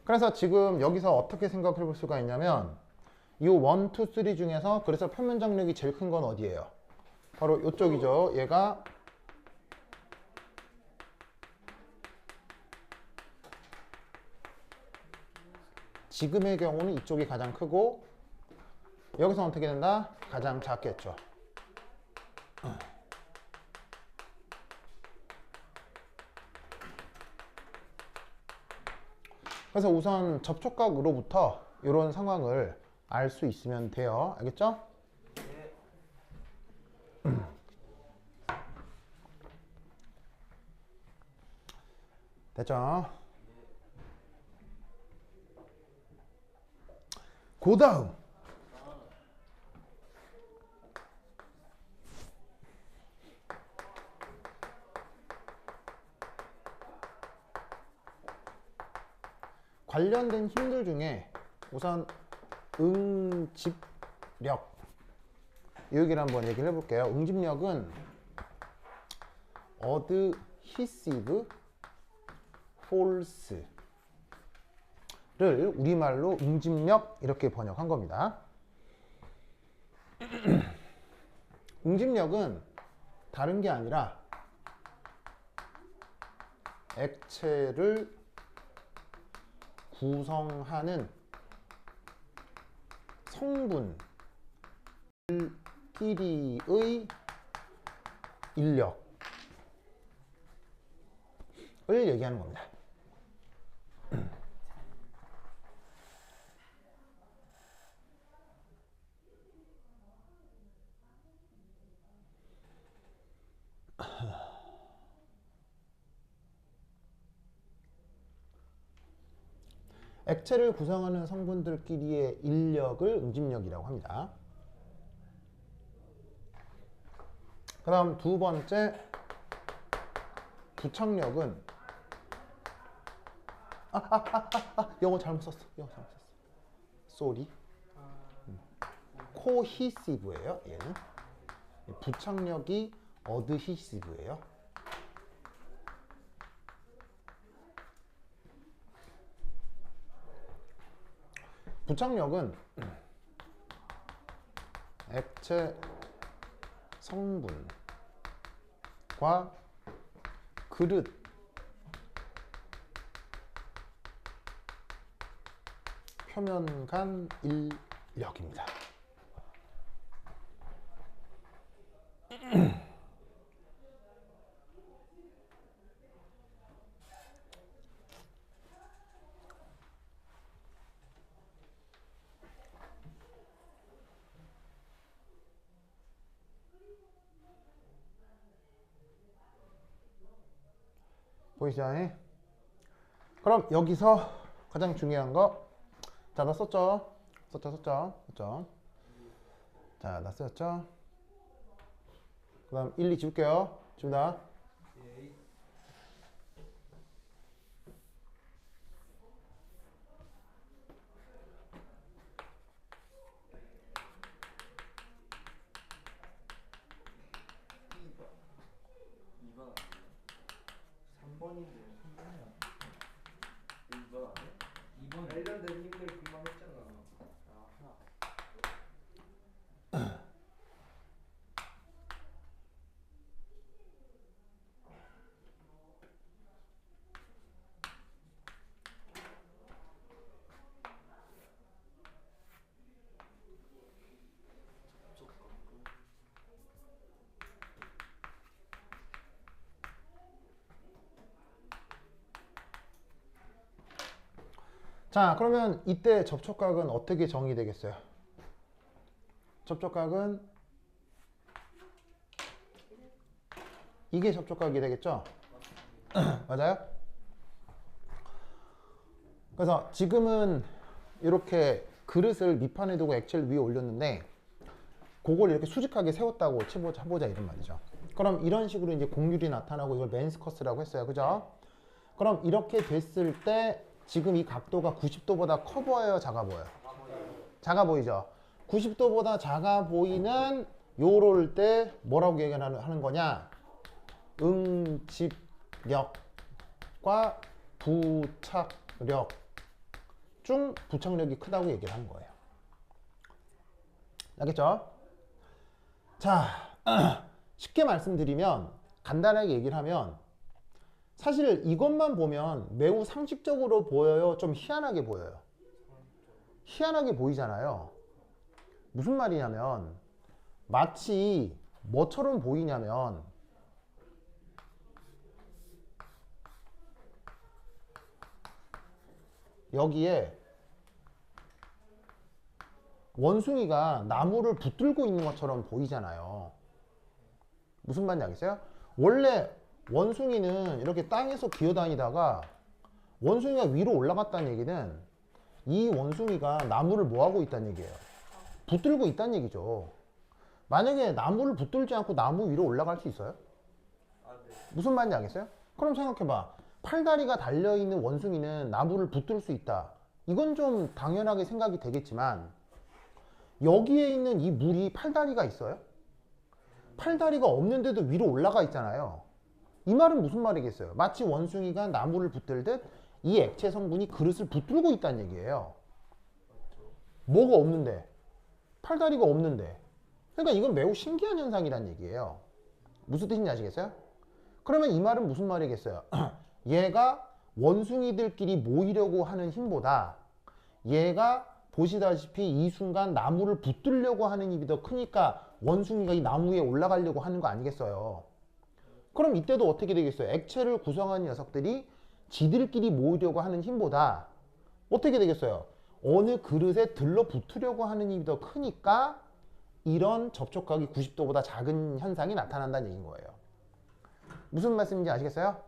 그래서 지금 여기서 어떻게 생각해 볼 수가 있냐면 이 1, 2, 3 중에서 그래서 표면 장력이 제일 큰 건 어디예요? 바로 이쪽이죠. 얘가 지금의 경우는 이쪽이 가장 크고 여기서 어떻게 된다? 가장 작겠죠. 그래서 우선 접촉각으로부터 이런 상황을 알 수 있으면 돼요. 알겠죠? 됐죠? 그 다음 관련된 힘들 중에 우선 응집력 이 얘기를 한번 얘기를 해볼게요. 응집력은 adhesive force를 우리말로 응집력 이렇게 번역한 겁니다. 응집력은 다른 게 아니라 액체를 구성하는 성분끼리의 인력을 얘기하는 겁니다. 액체를 구성하는 성분들끼리의 인력을 응집력이라고 합니다. 그 다음 두 번째 부착력은 영어 잘못 썼어. 쏘리. 코히시브예요. 얘는 부착력이 어드히시브예요. 부착력은 액체 성분과 그릇 표면 간 인력입니다. 보이시죠? 그럼 여기서 가장 중요한 거, 자, 나 썼죠? 썼죠? 자, 나 썼죠? 그 다음 1, 2 지울게요. 지운다. 예. 2번 3번인데 1번 아니야? 2번 관련된 힘들 금방 했잖아. 아하. 자, 그러면 이때 접촉각은 어떻게 정의되겠어요? 접촉각은 이게 접촉각이 되겠죠? 맞아요? 그래서 지금은 이렇게 그릇을 밑판에 두고 액체를 위에 올렸는데 그걸 이렇게 수직하게 세웠다고 해보자 이런 말이죠. 그럼 이런 식으로 이제 공률이 나타나고 이걸 메니스커스라고 했어요. 그죠? 그럼 이렇게 됐을 때 지금 이 각도가 90도보다 커 보여요? 작아 보여요? 작아 보이죠? 90도보다 작아 보이는 요럴 때 뭐라고 얘기하는 거냐? 응집력과 부착력 중 부착력이 크다고 얘기를 하는 거예요. 알겠죠? 자, 쉽게 말씀드리면 간단하게 얘기를 하면 사실 이것만 보면 매우 상식적으로 보여요? 좀 희한하게 보여요? 희한하게 보이잖아요. 무슨 말이냐면 마치 뭐처럼 보이냐면 여기에 원숭이가 나무를 붙들고 있는 것처럼 보이잖아요. 무슨 말인지 알겠어요? 원래 원숭이는 이렇게 땅에서 기어다니다가 원숭이가 위로 올라갔다는 얘기는 이 원숭이가 나무를 뭐하고 있다는 얘기예요? 붙들고 있다는 얘기죠. 만약에 나무를 붙들지 않고 나무 위로 올라갈 수 있어요? 무슨 말인지 알겠어요? 그럼 생각해봐. 팔다리가 달려있는 원숭이는 나무를 붙들 수 있다. 이건 좀 당연하게 생각이 되겠지만 여기에 있는 이 물이 팔다리가 있어요? 팔다리가 없는데도 위로 올라가 있잖아요. 이 말은 무슨 말이겠어요? 마치 원숭이가 나무를 붙들듯 이 액체 성분이 그릇을 붙들고 있다는 얘기예요. 뭐가 없는데? 팔다리가 없는데. 그러니까 이건 매우 신기한 현상이란 얘기예요. 무슨 뜻인지 아시겠어요? 그러면 이 말은 무슨 말이겠어요? 얘가 원숭이들끼리 모이려고 하는 힘보다 얘가 보시다시피 이 순간 나무를 붙들려고 하는 힘이 더 크니까 원숭이가 이 나무 위에 올라가려고 하는 거 아니겠어요? 그럼 이때도 어떻게 되겠어요? 액체를 구성하는 녀석들이 지들끼리 모이려고 하는 힘보다 어떻게 되겠어요? 어느 그릇에 들러붙으려고 하는 힘이 더 크니까 이런 접촉각이 90도보다 작은 현상이 나타난다는 얘기인 거예요. 무슨 말씀인지 아시겠어요?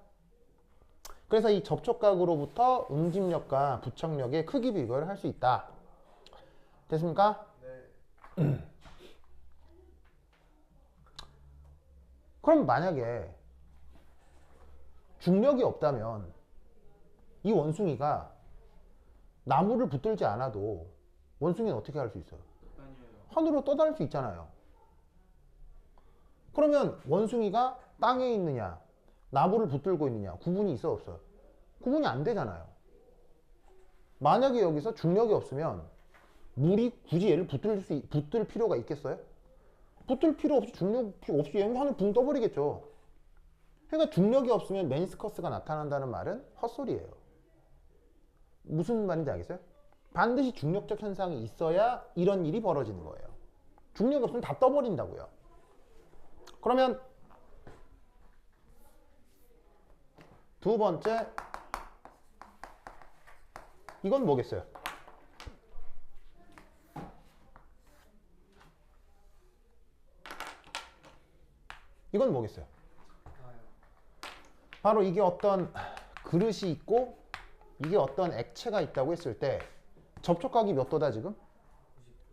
그래서 이 접촉각으로부터 응집력과 부착력의 크기 비교를 할 수 있다. 됐습니까? 네. 그럼 만약에 중력이 없다면 이 원숭이가 나무를 붙들지 않아도 원숭이는 어떻게 할 수 있어요? 하늘로 떠다닐 수 있잖아요. 그러면 원숭이가 땅에 있느냐 나무를 붙들고 있느냐 구분이 있어 없어요? 구분이 안 되잖아요. 만약에 여기서 중력이 없으면 물이 굳이 얘를 붙들 필요가 있겠어요? 붙들 필요 없이 중력 없이 얘는 하늘 붕 떠버리겠죠. 그러니까 중력이 없으면 메니스커스가 나타난다는 말은 헛소리예요. 무슨 말인지 알겠어요? 반드시 중력적 현상이 있어야 이런 일이 벌어지는 거예요. 중력이 없으면 다 떠버린다고요. 그러면 두 번째 이건 뭐겠어요? 이건 뭐겠어요? 바로 이게 어떤 그릇이 있고 이게 어떤 액체가 있다고 했을 때 접촉각이 몇 도다 지금?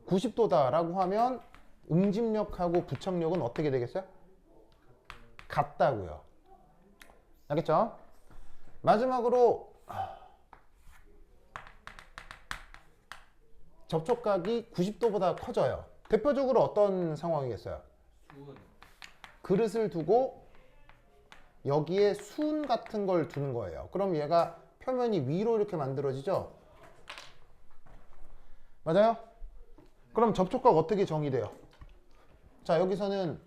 90도다 라고 하면 응집력하고 부착력은 어떻게 되겠어요? 같다고요. 알겠죠? 마지막으로 접촉각이 90도보다 커져요. 대표적으로 어떤 상황이겠어요? 그릇을 두고 여기에 순 같은 걸 두는 거예요. 그럼 얘가 표면이 위로 이렇게 만들어지죠? 맞아요? 그럼 접촉각 어떻게 정의돼요? 자, 여기서는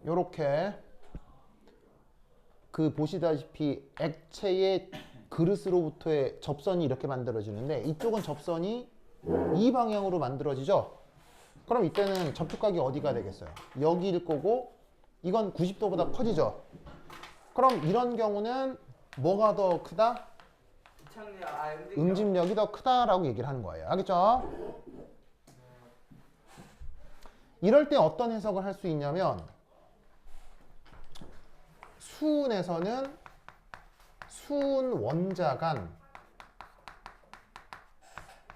요렇게 그 보시다시피 액체의 그릇으로부터의 접선이 이렇게 만들어지는데 이쪽은 접선이 이 방향으로 만들어지죠? 그럼 이때는 접촉각이 어디가 되겠어요? 여기일 거고 이건 90도보다 커지죠? 그럼 이런 경우는 뭐가 더 크다? 응집력이 더 크다라고 얘기를 하는 거예요. 알겠죠? 이럴 때 어떤 해석을 할 수 있냐면 수은에서는 수은 원자 간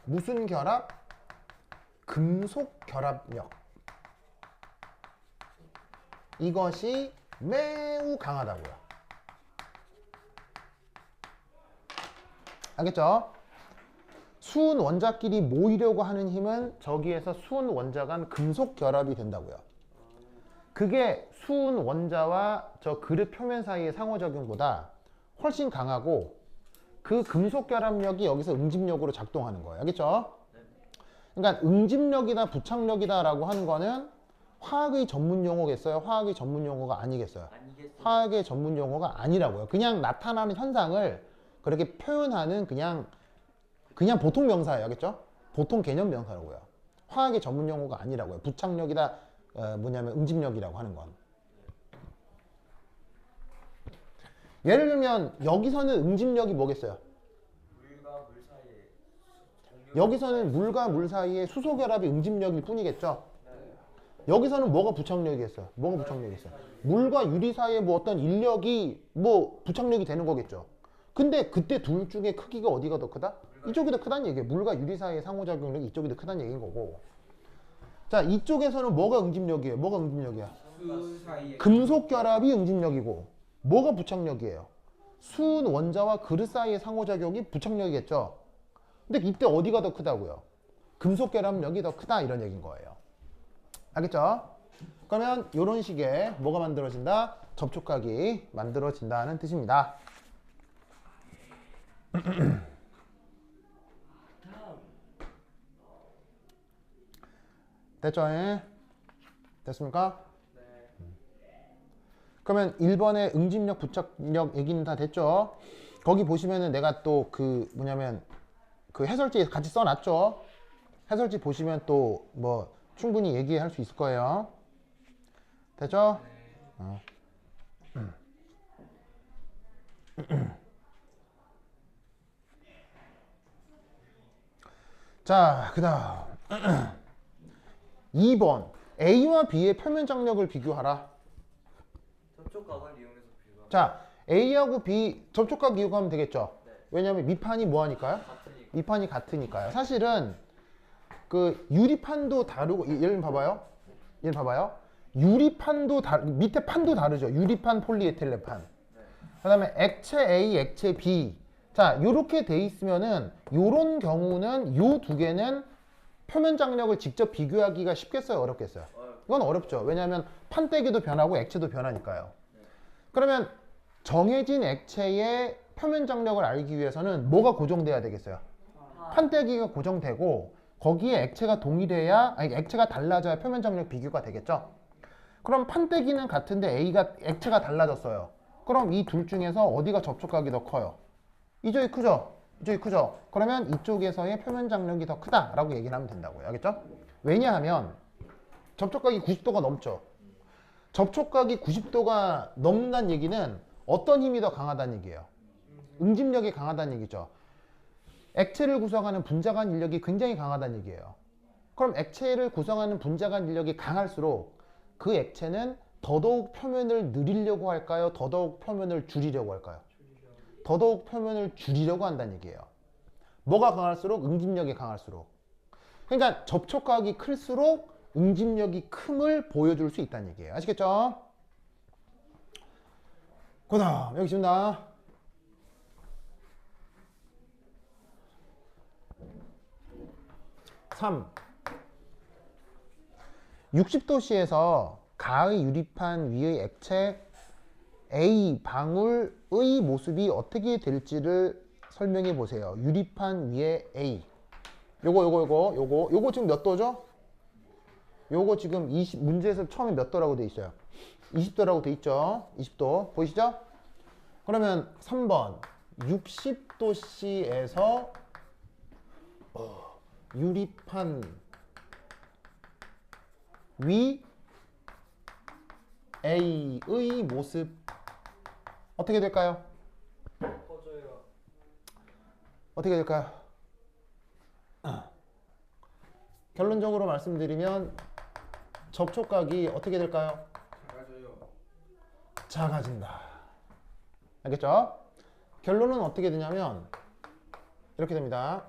무슨 결합? 금속 결합력. 이것이 매우 강하다고요. 알겠죠? 수은 원자끼리 모이려고 하는 힘은 저기에서 수은 원자 간 금속 결합이 된다고요. 그게 수은 원자와 저 그릇 표면 사이의 상호작용보다 훨씬 강하고 그 금속 결합력이 여기서 응집력으로 작동하는 거예요. 알겠죠? 그러니까 응집력이다 부착력이다 라고 하는 거는 화학의 전문 용어겠어요? 화학의 전문 용어가 아니겠어요? 화학의 전문 용어가 아니라고요. 그냥 나타나는 현상을 그렇게 표현하는 그냥 보통 명사예요. 알겠죠? 보통 개념 명사라고요. 화학의 전문 용어가 아니라고요. 부착력이다 뭐냐면 응집력이라고 하는 건. 예를 들면 여기서는 응집력이 뭐겠어요? 물과 물 사이에 여기서는 물과 물 사이의 수소 결합이 응집력일 뿐이겠죠? 여기서는 뭐가 부착력이겠어요? 뭐가 부착력이겠어요? 물과 유리 사이에 뭐 어떤 인력이 뭐 부착력이 되는 거겠죠? 근데 그때 둘 중에 크기가 어디가 더 크다? 이쪽이 더 크다는 얘기예요. 물과 유리 사이의 상호작용력이 이쪽이 더 크다는 얘기인 거고. 자, 이쪽에서는 뭐가 응집력이에요? 뭐가 응집력이야? 수 사이에 금속 결합이 응집력이고 뭐가 부착력이에요? 수은 원자와 그릇 사이의 상호작용이 부착력이겠죠? 근데 이때 어디가 더 크다고요? 금속 결합력이 더 크다 이런 얘기인 거예요. 알겠죠? 그러면 이런 식의 뭐가 만들어진다? 접촉각이 만들어진다는 뜻입니다. 됐죠? 됐습니까? 그러면 1번의 응집력, 부착력 얘기는 다 됐죠? 거기 보시면은 내가 또 그 뭐냐면 그 해설지 같이 써놨죠? 해설지 보시면 또 뭐 충분히 얘기할 수 있을 거예요. 됐죠? 자, 그 다음 2번 A와 B의 표면 장력을 비교하라. 접촉각을 이용해서 비교하면 자, A하고 B 접촉각 이용하면 되겠죠? 네. 왜냐하면 밑판이 뭐 하니까요? 같으니까. 밑판이 같으니까요. 사실은 그 유리판도 다르고 얘를 봐봐요. 얘를 봐봐요. 유리판도 밑에 판도 다르죠. 유리판, 폴리에틸렌판. 네. 그다음에 액체 A, 액체 B. 자, 요렇게 돼 있으면은 요런 경우는 요 두 개는 표면 장력을 직접 비교하기가 쉽겠어요, 어렵겠어요? 이건 어렵죠. 왜냐하면 판때기도 변하고 액체도 변하니까요. 그러면 정해진 액체의 표면 장력을 알기 위해서는 뭐가 고정돼야 되겠어요? 판때기가 고정되고 거기에 액체가 동일해야 아니 액체가 달라져야 표면 장력 비교가 되겠죠. 그럼 판때기는 같은데 A가 액체가 달라졌어요. 그럼 이 둘 중에서 어디가 접촉각이 더 커요? 이쪽이 크죠? 이쪽이 크죠? 그러면 이쪽에서의 표면 장력이 더 크다라고 얘기를 하면 된다고요. 알겠죠? 왜냐하면 접촉각이 90도가 넘죠. 접촉각이 90도가 넘는다는 얘기는 어떤 힘이 더 강하다는 얘기예요? 응집력이 강하다는 얘기죠. 액체를 구성하는 분자간 인력이 굉장히 강하다는 얘기예요. 그럼 액체를 구성하는 분자간 인력이 강할수록 그 액체는 더더욱 표면을 늘리려고 할까요? 더더욱 표면을 줄이려고 할까요? 더더욱 표면을 줄이려고 한다는 얘기예요. 뭐가 강할수록? 응집력이 강할수록. 그러니까 접촉각이 클수록 응집력이 큼을 보여줄 수 있다는 얘기예요. 아시겠죠? 그 다음 여기 있습니다. 3. 60도씨에서 가의 유리판 위의 액체 A 방울의 모습이 어떻게 될지를 설명해 보세요. 유리판 위에 A. 요거 지금 몇 도죠? 요거 지금 문제에서 처음에 몇 도라고 돼 있어요? 20도라고 돼 있죠? 20도. 보이시죠? 그러면 3번 60도씨에서 유리판 위 A의 모습 어떻게 될까요? 커져요. 어떻게 될까요? 결론적으로 말씀드리면 접촉각이 어떻게 될까요? 작아져요. 작아진다. 알겠죠? 결론은 어떻게 되냐면 이렇게 됩니다.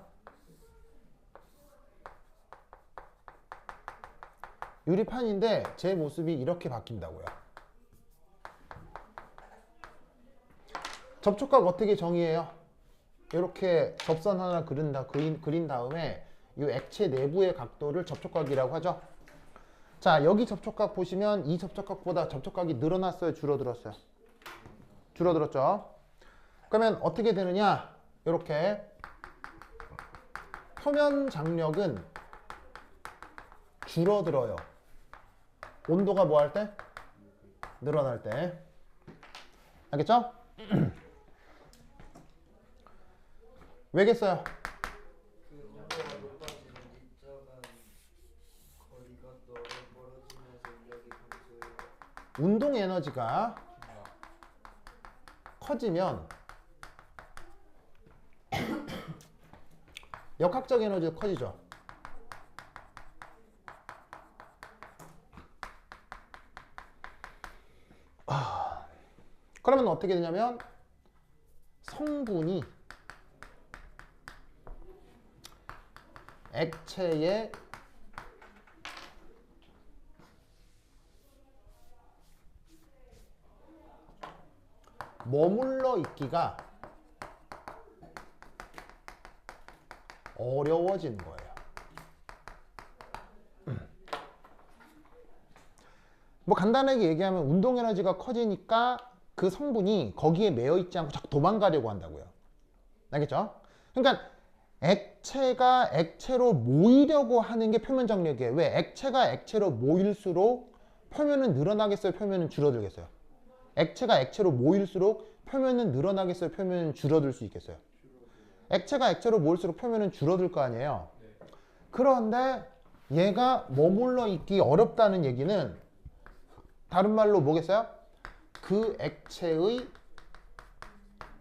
유리판인데 제 모습이 이렇게 바뀐다고요. 접촉각 어떻게 정의해요? 이렇게 접선 하나 그린 다음에 이 액체 내부의 각도를 접촉각이라고 하죠. 자, 여기 접촉각 보시면 이 접촉각보다 접촉각이 늘어났어요, 줄어들었어요? 줄어들었죠. 그러면 어떻게 되느냐? 이렇게 표면 장력은 줄어들어요. 온도가 뭐 할 때? 늘어날 때. 알겠죠? 왜겠어요? 그 온도가 높아지는 일정한 거리가 멀어지면서 인력이 감소해요. 운동 에너지가 커지면 역학적 에너지도 커지죠. 그러면 어떻게 되냐면 성분이 액체에 머물러 있기가 어려워지는 거예요. 뭐 간단하게 얘기하면 운동 에너지가 커지니까 그 성분이 거기에 매여 있지 않고 자꾸 도망가려고 한다고요. 알겠죠? 그러니까 액체가 액체로 모이려고 하는 게 표면 장력이에요. 왜? 액체가 액체로 모일수록 표면은 늘어나겠어요? 표면은 줄어들겠어요? 액체가 액체로 모일수록 표면은 늘어나겠어요? 표면은 줄어들 수 있겠어요? 액체가 액체로 모일수록 표면은 줄어들 거 아니에요? 그런데 얘가 머물러 있기 어렵다는 얘기는 다른 말로 뭐겠어요? 그 액체의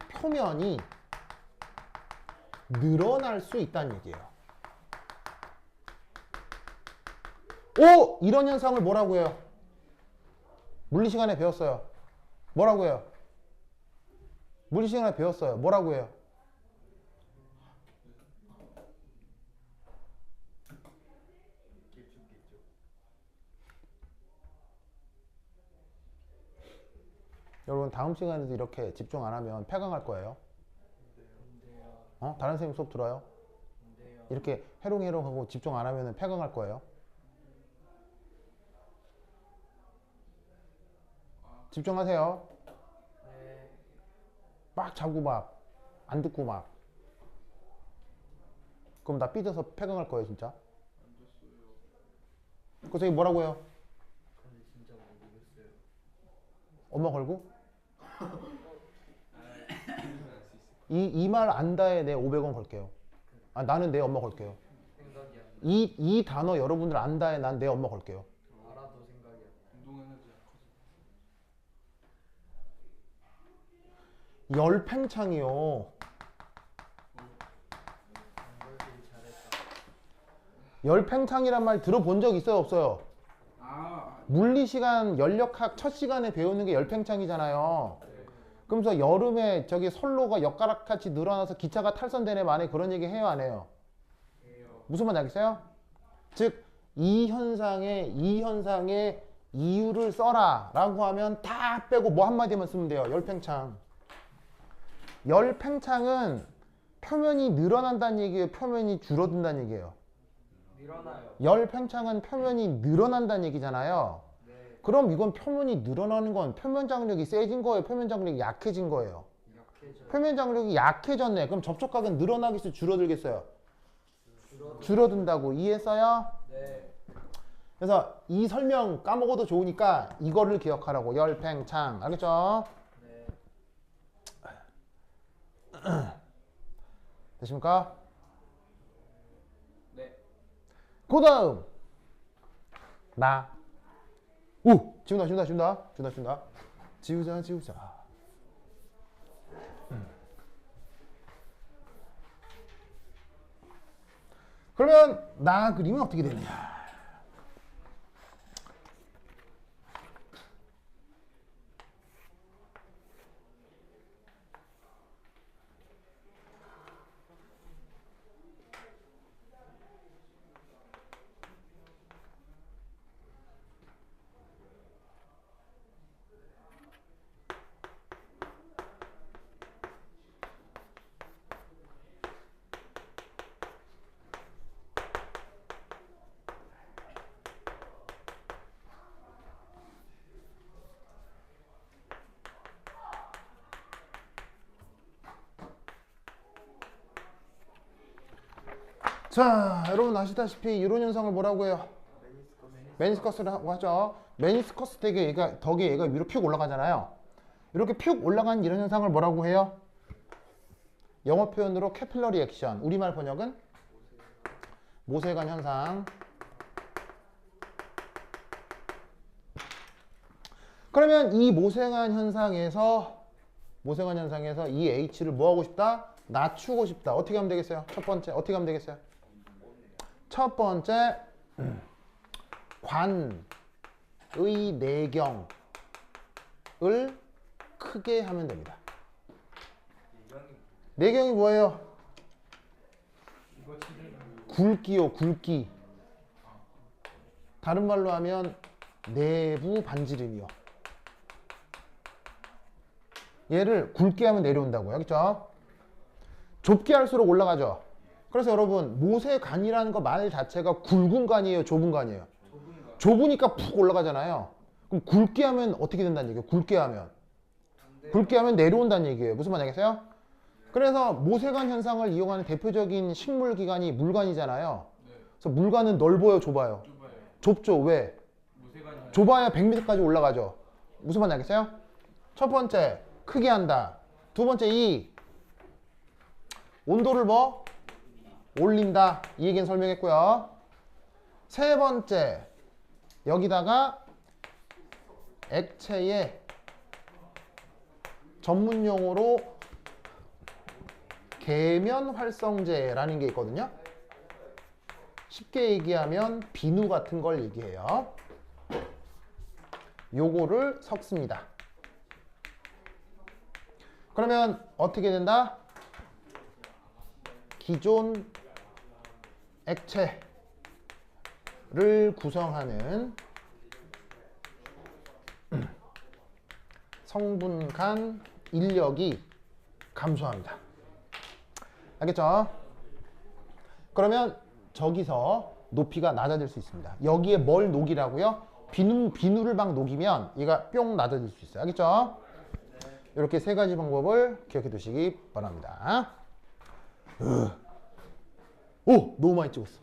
표면이 늘어날 수 있다는 얘기예요. 오! 이런 현상을 뭐라고 해요? 물리 시간에 배웠어요. 뭐라고 해요? 물리 시간에 배웠어요. 뭐라고 해요? 여러분 다음 시간에도 이렇게 집중 안 하면 폐강할 거예요. 다른 선생님 수업 들어요? 이렇게 해롱해롱하고 집중 안 하면 폐강할 거예요. 집중하세요. 막 자고 막 안 듣고 막 그럼 나 삐져서 폐강할 거예요 진짜. 그 선생님 뭐라고 해요? 근데 진짜 모르겠어요. 엄마 걸고? 이 말 안다에 내 500원 걸게요. 아, 나는 내 엄마 걸게요. 생각이 안 나. 이 단어 여러분들 안다에 난 내 엄마 걸게요. 알아도 생각이 안 나. 운동 에너지가 커져. 열팽창이요. 연결되기 잘했다. 열팽창이란 말 들어본 적 있어요 없어요? 물리 시간 연력학 첫 시간에 배우는 게 열팽창이잖아요. 그러면서 여름에 저기 선로가 엿가락같이 늘어나서 기차가 탈선되네 만에 그런 얘기 해요 안 해요? 무슨 말인지 알겠어요? 즉 이 현상의 이유를 써라 라고 하면 다 빼고 뭐 한마디만 쓰면 돼요. 열팽창. 열팽창은 표면이 늘어난다는 얘기예요? 표면이 줄어든다는 얘기예요? 밀어나요. 열팽창은 표면이 늘어난다는 얘기잖아요. 네. 그럼 이건 표면이 늘어나는 건 표면 장력이 세진 거예요? 표면 장력이 약해진 거예요? 약해져. 표면 장력이 약해졌네. 그럼 접촉각은 늘어나겠어요? 줄어들겠어요? 줄어들. 줄어든다고 이해했어요? 네. 그래서 이 설명 까먹어도 좋으니까 이거를 기억하라고. 열팽창. 알겠죠? 네. 되십니까? 네. 그 다음 오! 지우자. 그러면 나 그림은 어떻게 되느냐? 자, 여러분 아시다시피 이론 현상을 뭐라고 해요? 메니스커스라고 하죠. 메니스커스 덕에 얘가 위로 픽 올라가잖아요. 이렇게 픽 올라간 이런 현상을 뭐라고 해요? 영어 표현으로 캐필러리 액션. 우리말 번역은 모세관 현상. 그러면 이 모세관 현상에서 이 H를 뭐 하고 싶다? 낮추고 싶다. 어떻게 하면 되겠어요? 첫 번째 어떻게 하면 되겠어요? 첫 번째 관의 내경을 크게 하면 됩니다. 내경이 뭐예요? 이거 치는 굵기요, 굵기. 다른 말로 하면 내부 반지름이요. 얘를 굵게 하면 내려온다고요. 그렇죠? 좁게 할수록 올라가죠. 그래서 여러분 모세관이라는 거 말 자체가 굵은 관이에요, 좁은 관이에요? 좁으니까 푹 올라가잖아요. 그럼 굵게 하면 어떻게 된다는 얘기예요? 굵게 하면 내려온다는 얘기예요. 무슨 말이겠어요? 그래서 모세관 현상을 이용하는 대표적인 식물 기관이 물관이잖아요. 그래서 물관은 넓어요, 좁아요? 좁아요. 좁죠. 왜? 모세관이 좁아야 100m까지 올라가죠. 무슨 말인지 알겠어요? 첫 번째, 크게 한다. 두 번째, 이 온도를 뭐? 올린다. 이 얘기는 설명했고요. 세 번째, 여기다가 액체에 전문 용어로 계면 활성제라는 게 있거든요. 쉽게 얘기하면 비누 같은 걸 얘기해요. 요거를 섞습니다. 그러면 어떻게 된다? 기존 액체를 구성하는 성분 간 인력이 감소합니다. 알겠죠? 그러면 저기서 높이가 낮아질 수 있습니다. 여기에 뭘 녹이라고요? 비누를 막 녹이면 얘가 뿅 낮아질 수 있어요. 알겠죠? 이렇게 세 가지 방법을 기억해 두시기 바랍니다. 오! 너무 많이 찍었어.